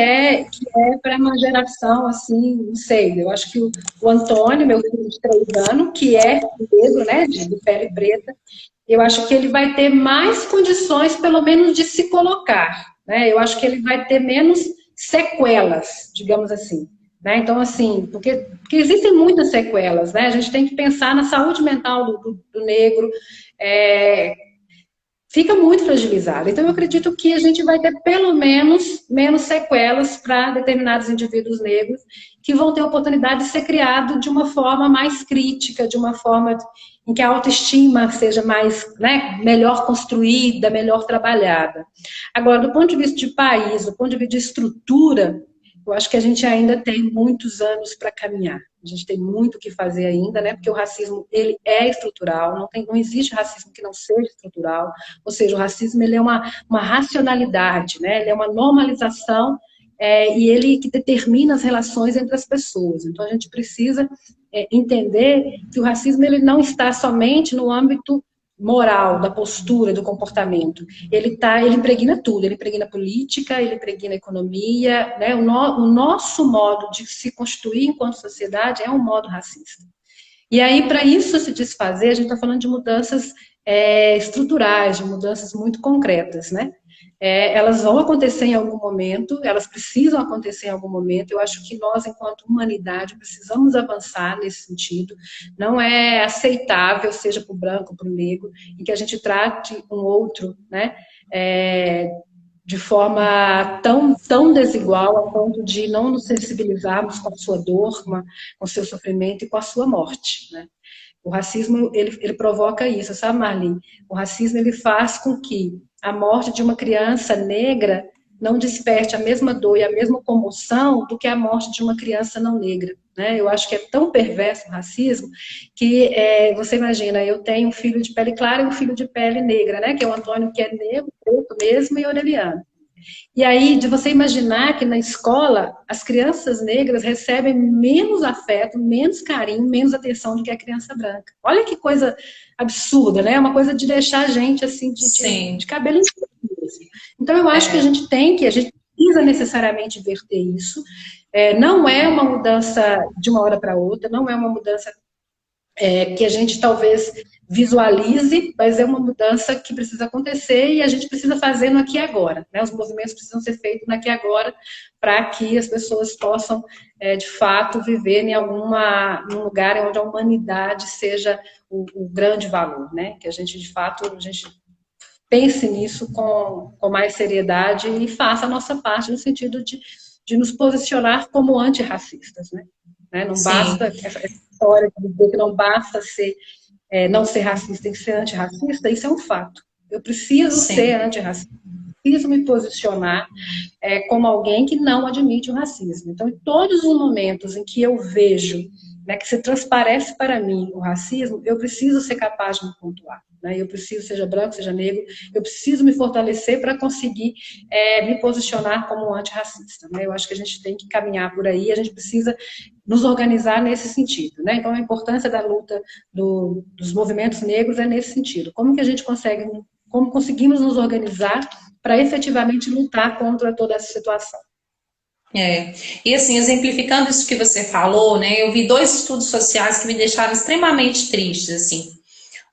para uma geração assim, não sei, eu acho que o Antônio, meu filho de 3 anos, que é negro, né, de pele preta, eu acho que ele vai ter mais condições, pelo menos, de se colocar, né? Eu acho que ele vai ter menos sequelas, digamos assim, né? Então, assim, porque existem muitas sequelas, né? A gente tem que pensar na saúde mental do negro, fica muito fragilizado. Então, eu acredito que a gente vai ter, pelo menos sequelas para determinados indivíduos negros que vão ter a oportunidade de ser criado de uma forma mais crítica, de uma forma em que a autoestima seja mais, né, melhor construída, melhor trabalhada. Agora, do ponto de vista de país, do ponto de vista de estrutura, eu acho que a gente ainda tem muitos anos para caminhar. A gente tem muito o que fazer ainda, né? Porque o racismo, ele é estrutural, não existe racismo que não seja estrutural, ou seja, o racismo, ele é uma racionalidade, né? Ele é uma normalização e ele que determina as relações entre as pessoas. Então, a gente precisa entender que o racismo ele não está somente no âmbito moral, da postura, do comportamento. Ele impregna tudo, ele impregna política, ele impregna economia, né? O nosso modo de se constituir enquanto sociedade é um modo racista. E aí, para isso se desfazer, a gente está falando de mudanças estruturais, de mudanças muito concretas, né? Elas vão acontecer em algum momento, elas precisam acontecer em algum momento. Eu acho que nós, enquanto humanidade, precisamos avançar nesse sentido. Não é aceitável, seja para o branco, para o negro, em que a gente trate um outro, né, de forma tão desigual, a ponto de não nos sensibilizarmos com a sua dor, com o seu sofrimento e com a sua morte, né? O racismo, ele provoca isso, sabe, Marlene? O racismo, ele faz com que a morte de uma criança negra não desperte a mesma dor e a mesma comoção do que a morte de uma criança não negra, né? Eu acho que é tão perverso o racismo que você imagina, eu tenho um filho de pele clara e um filho de pele negra, né? Que é o Antônio, que é negro, preto mesmo, e Aureliano. E aí, de você imaginar que na escola as crianças negras recebem menos afeto, menos carinho, menos atenção do que a criança branca. Olha que coisa absurda, né? É uma coisa de deixar a gente assim, de cabelo em cima mesmo. Então, eu acho que a gente precisa necessariamente inverter isso. Não é uma mudança de uma hora para outra, não é uma mudança que a gente talvez visualize, mas é uma mudança que precisa acontecer e a gente precisa fazer no aqui e agora, né? Os movimentos precisam ser feitos no aqui e agora para que as pessoas possam, de fato, viver num lugar onde a humanidade seja o grande valor, né? Que a gente, de fato, pense nisso com mais seriedade e faça a nossa parte no sentido de nos posicionar como antirracistas, né? Não basta essa história de dizer que não basta não ser racista, tem que ser antirracista, isso é um fato. Eu preciso ser antirracista, preciso me posicionar como alguém que não admite o racismo. Então, em todos os momentos em que eu vejo, né, que se transparece para mim o racismo, eu preciso ser capaz de me pontuar. Né? Eu preciso, seja branco, seja negro, eu preciso me fortalecer para conseguir me posicionar como antirracista. Né? Eu acho que a gente tem que caminhar por aí, a gente precisa nos organizar nesse sentido. Né? Então, a importância da luta dos movimentos negros é nesse sentido. Como conseguimos nos organizar para efetivamente lutar contra toda essa situação? E assim, exemplificando isso que você falou, né, eu vi 2 estudos sociais que me deixaram extremamente tristes, assim.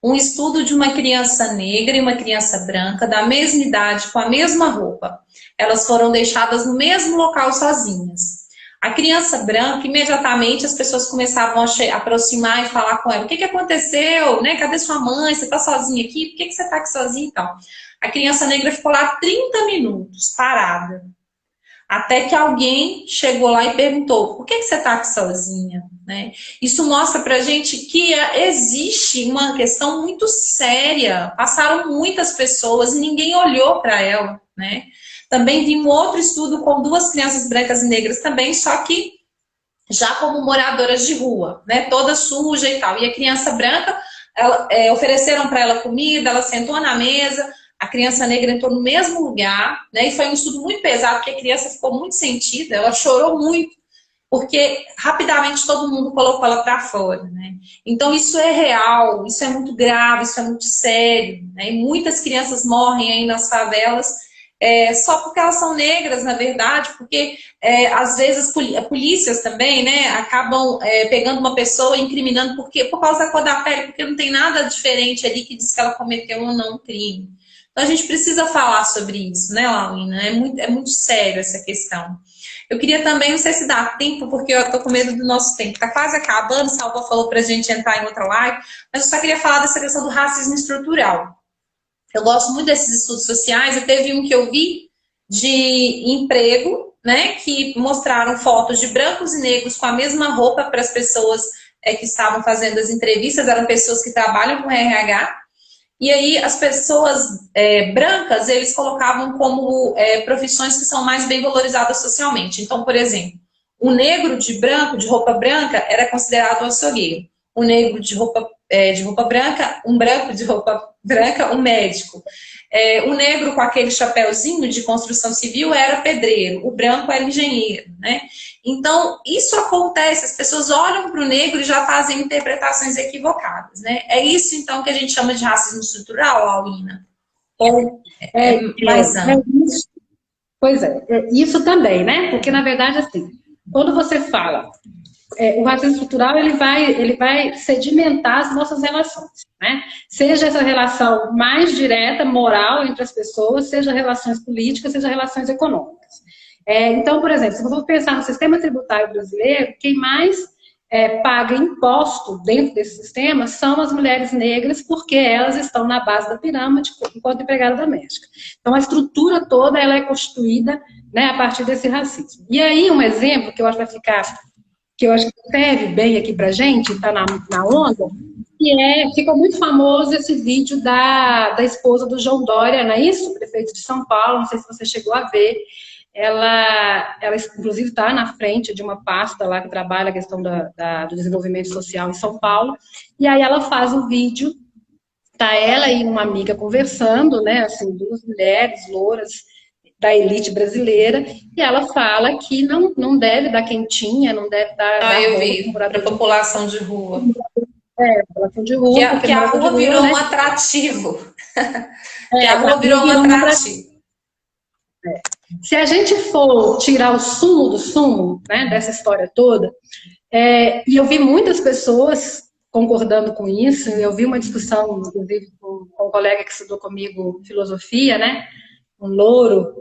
Um estudo de uma criança negra e uma criança branca, da mesma idade, com a mesma roupa. Elas foram deixadas no mesmo local sozinhas. A criança branca, imediatamente as pessoas começavam a aproximar e falar com ela: o que aconteceu? Né? Cadê sua mãe? Você está sozinha aqui? Por que você está aqui sozinha? Então, a criança negra ficou lá 30 minutos, parada. Até que alguém chegou lá e perguntou: por que você está aqui sozinha? Né? Isso mostra pra gente que existe uma questão muito séria. Passaram muitas pessoas e ninguém olhou para ela. Né? Também vi um outro estudo com 2 crianças brancas e negras também, só que já como moradoras de rua, né? Toda suja e tal. E a criança branca, ofereceram para ela comida, ela sentou na mesa. A criança negra entrou no mesmo lugar, né? E foi um estudo muito pesado, porque a criança ficou muito sentida, ela chorou muito, porque rapidamente todo mundo colocou ela para fora, né? Então isso é real, isso é muito grave, isso é muito sério, né? E muitas crianças morrem aí nas favelas só porque elas são negras, na verdade, porque às vezes polícias também, né, acabam pegando uma pessoa e incriminando por causa da cor da pele, porque não tem nada diferente ali que diz que ela cometeu ou não um crime. Então a gente precisa falar sobre isso, né, Laurina? É muito sério essa questão. Eu queria também, não sei se dá tempo, porque eu tô com medo do nosso tempo. Tá quase acabando, Salva falou pra gente entrar em outra live, mas eu só queria falar dessa questão do racismo estrutural. Eu gosto muito desses estudos sociais, e teve um que eu vi de emprego, né, que mostraram fotos de brancos e negros com a mesma roupa para as pessoas que estavam fazendo as entrevistas, eram pessoas que trabalham com RH, e aí as pessoas brancas, eles colocavam como profissões que são mais bem valorizadas socialmente. Então, por exemplo, o negro de roupa branca, era considerado um açougueiro. O negro de roupa branca, um branco de roupa branca, um médico. o negro com aquele chapéuzinho de construção civil era pedreiro, o branco era engenheiro, né? Então, isso acontece, as pessoas olham para o negro e já fazem interpretações equivocadas, né? É isso, então, que a gente chama de racismo estrutural, Alina? Ou mais amplo? Isso. Pois é, isso também, né? Porque, na verdade, assim, quando você fala, o racismo estrutural, ele vai sedimentar as nossas relações, né? Seja essa relação mais direta, moral entre as pessoas, seja relações políticas, seja relações econômicas. Então, por exemplo, se você for pensar no sistema tributário brasileiro, quem mais paga imposto dentro desse sistema são as mulheres negras, porque elas estão na base da pirâmide enquanto empregada doméstica. Então, a estrutura toda ela é constituída, né, a partir desse racismo. E aí, um exemplo que eu acho que vai ficar, que eu acho que serve bem aqui pra gente, está na onda, que ficou muito famoso esse vídeo da esposa do João Dória, não é isso? Prefeito de São Paulo, não sei se você chegou a ver. Ela inclusive está na frente de uma pasta lá que trabalha a questão do desenvolvimento social em São Paulo, e aí ela faz um vídeo, tá ela e uma amiga conversando, né, assim, duas mulheres louras da elite brasileira, e ela fala que não deve dar quentinha, não deve dar eu vi, para a população de rua. População de rua. Que a rua virou, né, um atrativo. Que a rua virou um atrativo. Se a gente for tirar o sumo do sumo, né, dessa história toda, e eu vi muitas pessoas concordando com isso, eu vi uma discussão, inclusive, com um colega que estudou comigo filosofia, né, um louro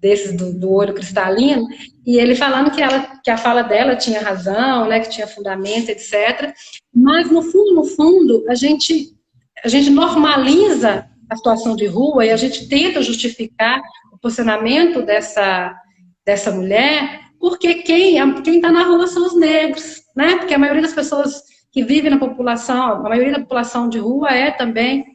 desses do olho cristalino, e ele falando que a fala dela tinha razão, né, que tinha fundamento, etc. Mas, no fundo, a gente normaliza a situação de rua e a gente tenta justificar o posicionamento dessa mulher, porque quem está na rua são os negros, né? Porque a maioria das pessoas que vivem na população, a maioria da população de rua é também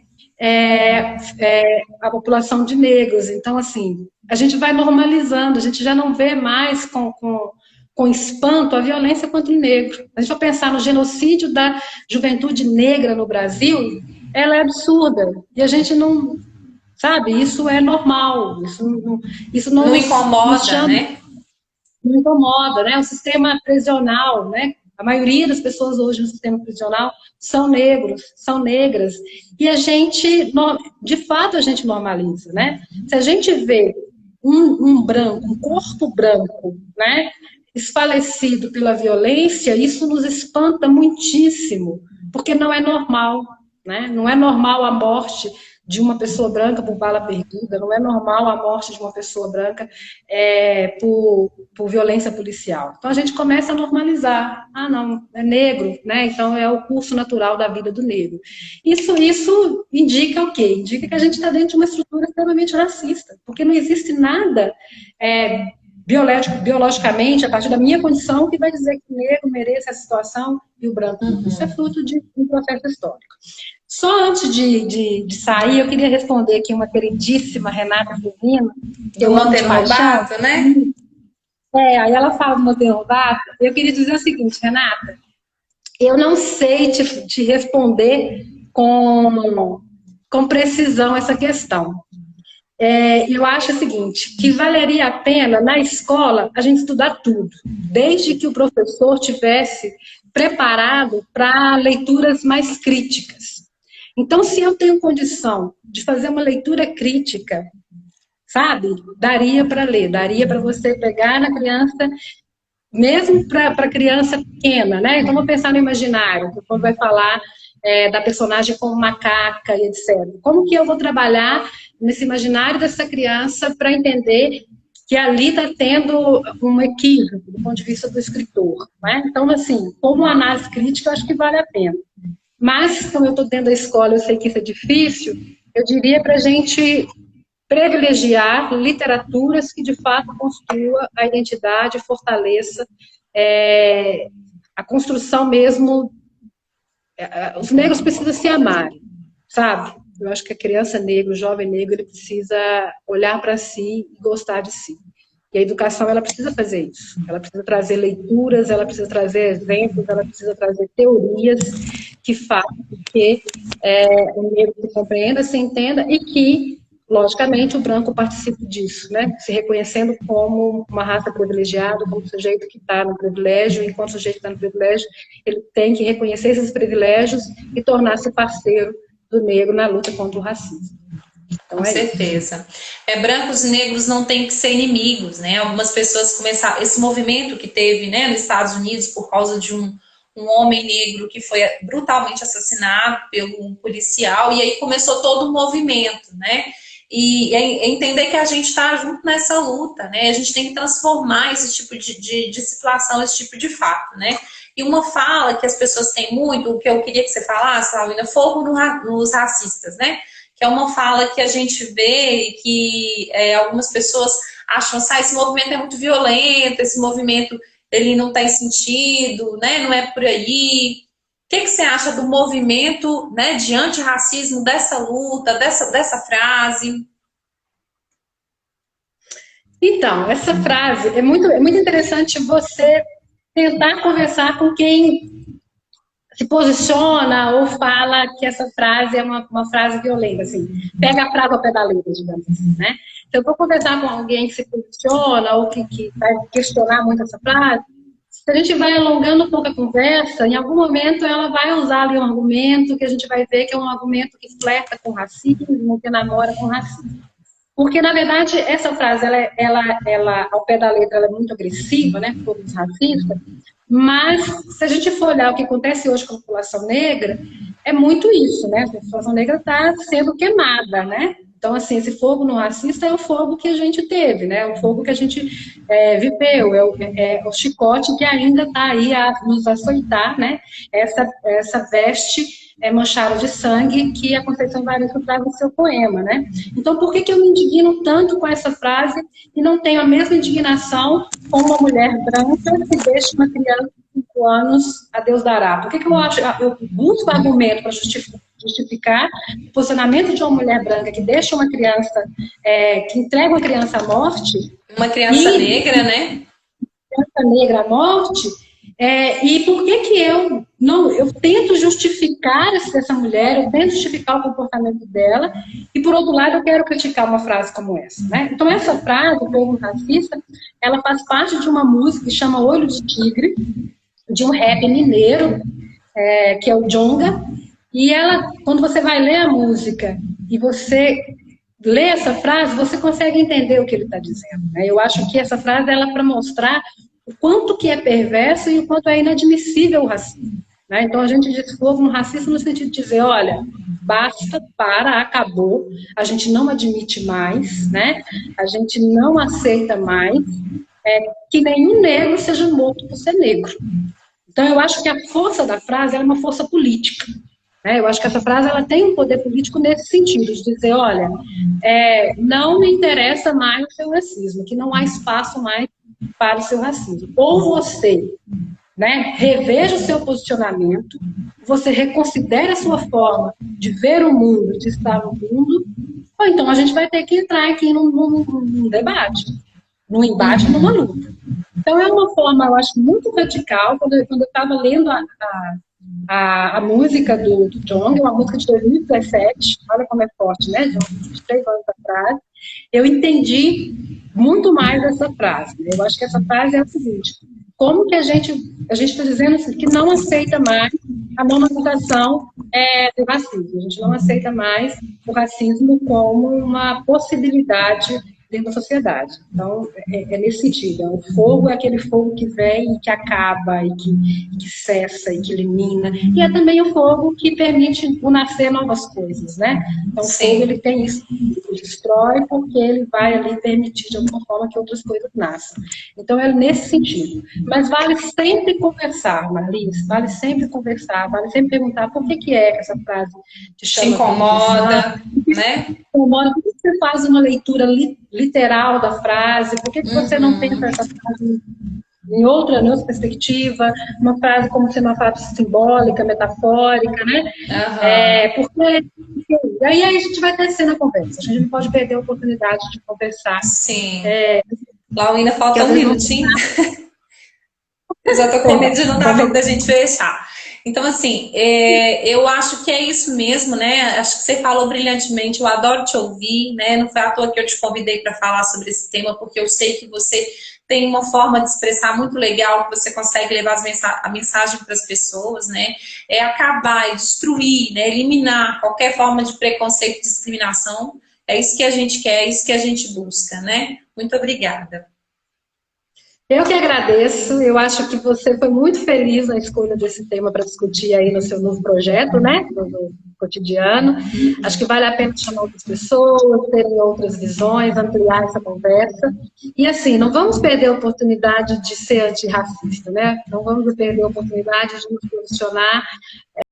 a população de negros. Então, assim, a gente vai normalizando, a gente já não vê mais com espanto a violência contra o negro. A gente vai pensar no genocídio da juventude negra no Brasil, ela é absurda. E a gente não... Sabe? Isso é normal. Isso não incomoda, né? Não incomoda, né? O sistema prisional, né? A maioria das pessoas hoje no sistema prisional são negros, são negras. E a gente, de fato, a gente normaliza, né? Se a gente vê um corpo branco, né, esfalecido pela violência, isso nos espanta muitíssimo, porque não é normal, né? Não é normal a morte de uma pessoa branca por bala perdida, não é normal a morte de uma pessoa branca por violência policial. Então a gente começa a normalizar. Ah, não, é negro, né? Então é o curso natural da vida do negro. Isso indica o quê? Indica que a gente está dentro de uma estrutura extremamente racista, porque não existe nada biologicamente, a partir da minha condição, que vai dizer que o negro merece essa situação e o branco. Isso é fruto de um processo histórico. Só antes de sair, eu queria responder aqui uma queridíssima Renata Firmino, que eu amo de paixão, né? Aí ela fala do Monteiro Lobato. Eu queria dizer o seguinte, Renata, eu não sei te responder com precisão essa questão. Eu acho o seguinte, que valeria a pena, na escola, a gente estudar tudo, desde que o professor tivesse preparado para leituras mais críticas. Então, se eu tenho condição de fazer uma leitura crítica, sabe, daria para ler, daria para você pegar na criança, mesmo para criança pequena, né? Então, vou pensar no imaginário, quando vai falar da personagem como macaca e etc. Como que eu vou trabalhar nesse imaginário dessa criança para entender que ali está tendo um equívoco do ponto de vista do escritor, né? Então, assim, como análise crítica, eu acho que vale a pena. Mas, como eu estou dentro da escola, eu sei que isso é difícil, eu diria para a gente privilegiar literaturas que, de fato, construam a identidade, fortaleça a construção mesmo. Os negros precisam se amarem, sabe? Eu acho que a criança negra, o jovem negro, ele precisa olhar para si e gostar de si. E a educação, ela precisa fazer isso. Ela precisa trazer leituras, ela precisa trazer exemplos, ela precisa trazer teorias que façam que o negro se compreenda, se entenda e que logicamente, o branco participa disso, né? Se reconhecendo como uma raça privilegiada, como sujeito que está no privilégio, e enquanto sujeito está no privilégio, ele tem que reconhecer esses privilégios e tornar-se parceiro do negro na luta contra o racismo. Então, Com certeza. Brancos e negros não têm que ser inimigos, né? Algumas pessoas começaram... Esse movimento que teve, né, nos Estados Unidos por causa de um homem negro que foi brutalmente assassinado pelo um policial, e aí começou todo um movimento, né? E entender que a gente está junto nessa luta, né? A gente tem que transformar esse tipo de situação, esse tipo de fato, né? E uma fala que as pessoas têm muito, o que eu queria que você falasse, Laurina, fogo nos racistas, né? Que é uma fala que a gente vê e que algumas pessoas acham, esse movimento é muito violento, esse movimento ele não tem sentido, né? Não é por aí. O que você acha do movimento, né, de antirracismo, dessa luta, dessa frase? Então, essa frase é muito interessante você tentar conversar com quem se posiciona ou fala que essa frase é uma frase violenta, assim, pega a frase ao pé da letra, digamos assim, né? Se eu for conversar com alguém que se posiciona ou que vai questionar muito essa frase, se a gente vai alongando um pouco a conversa, em algum momento ela vai usar ali um argumento que a gente vai ver que é um argumento que flerta com racismo, que namora com racismo. Porque, na verdade, essa frase, ela ao pé da letra, ela é muito agressiva, né, por os racistas, mas se a gente for olhar o que acontece hoje com a população negra, é muito isso, né? A população negra está sendo queimada, né? Então, assim, esse fogo no racista é o fogo que a gente teve, né? É o fogo que a gente viveu, é o chicote que ainda está aí a nos açoitar, né? Essa veste manchada de sangue que a Conceição Evaristo traz no seu poema, né? Então, por que eu me indigno tanto com essa frase e não tenho a mesma indignação com uma mulher branca que deixa uma criança de 5 anos a Deus dará? Por que eu busco argumento para justificar o posicionamento de uma mulher branca que deixa uma criança, que entrega uma criança à morte? Uma criança negra, né? Criança negra à morte. E por que eu tento justificar essa mulher, eu tento justificar o comportamento dela, e por outro lado eu quero criticar uma frase como essa, né? Então essa frase, o povo racista, ela faz parte de uma música que chama Olho de Tigre, de um rap mineiro, que é o Djonga, e ela, quando você vai ler a música e você lê essa frase, você consegue entender o que ele está dizendo, né? Eu acho que essa frase ela é para mostrar o quanto que é perverso e o quanto é inadmissível o racismo, né? Então a gente diz fogo no racismo no sentido de dizer, olha, basta, acabou, a gente não admite mais, né? A gente não aceita mais que nenhum negro seja morto por ser negro. Então eu acho que a força da frase é uma força política. Eu acho que essa frase ela tem um poder político nesse sentido, de dizer, olha, não me interessa mais o seu racismo, que não há espaço mais para o seu racismo. Ou você, né, reveja o seu posicionamento, você reconsidere a sua forma de ver o mundo, de estar no mundo, ou então a gente vai ter que entrar aqui num debate, num embate, numa luta. Então é uma forma, eu acho, muito radical, quando eu estava lendo a música do Djonga, uma música de 2017, olha como é forte, né, de 23 anos atrás, eu entendi muito mais essa frase. Eu acho que essa frase é o seguinte, como que a gente está dizendo assim, que não aceita mais a normalização do racismo, a gente não aceita mais o racismo como uma possibilidade dentro da sociedade. Então, é nesse sentido. O fogo é aquele fogo que vem e que acaba, e que cessa, e que elimina. E é também o fogo que permite o nascer novas coisas, né? Então, o fogo, ele tem isso. Ele destrói porque ele vai ali permitir, de alguma forma, que outras coisas nasçam. Então, é nesse sentido. Mas vale sempre conversar, Marlis. Vale sempre conversar. Vale sempre perguntar por que essa frase te incomoda, né? Por que você faz uma leitura literal da frase? Por que você não pensa essa frase em outra perspectiva? Uma frase como sendo uma frase simbólica, metafórica, né? Porque aí a gente vai descer na conversa. A gente não pode perder a oportunidade de conversar. Sim. Laurina, falta um minutinho. Eu já tô com medo de não dar tempo da gente fechar. Então, assim, eu acho que é isso mesmo, né? Acho que você falou brilhantemente, eu adoro te ouvir, né? Não foi à toa que eu te convidei para falar sobre esse tema, porque eu sei que você tem uma forma de expressar muito legal, que você consegue levar a mensagem para as pessoas, né? É acabar, é destruir, né? Eliminar qualquer forma de preconceito e discriminação. É isso que a gente quer, é isso que a gente busca, né? Muito obrigada. Eu que agradeço, eu acho que você foi muito feliz na escolha desse tema para discutir aí no seu novo projeto, né, no cotidiano. Acho que vale a pena chamar outras pessoas, terem outras visões, ampliar essa conversa. E assim, não vamos perder a oportunidade de ser antirracista, né? Não vamos perder a oportunidade de nos posicionar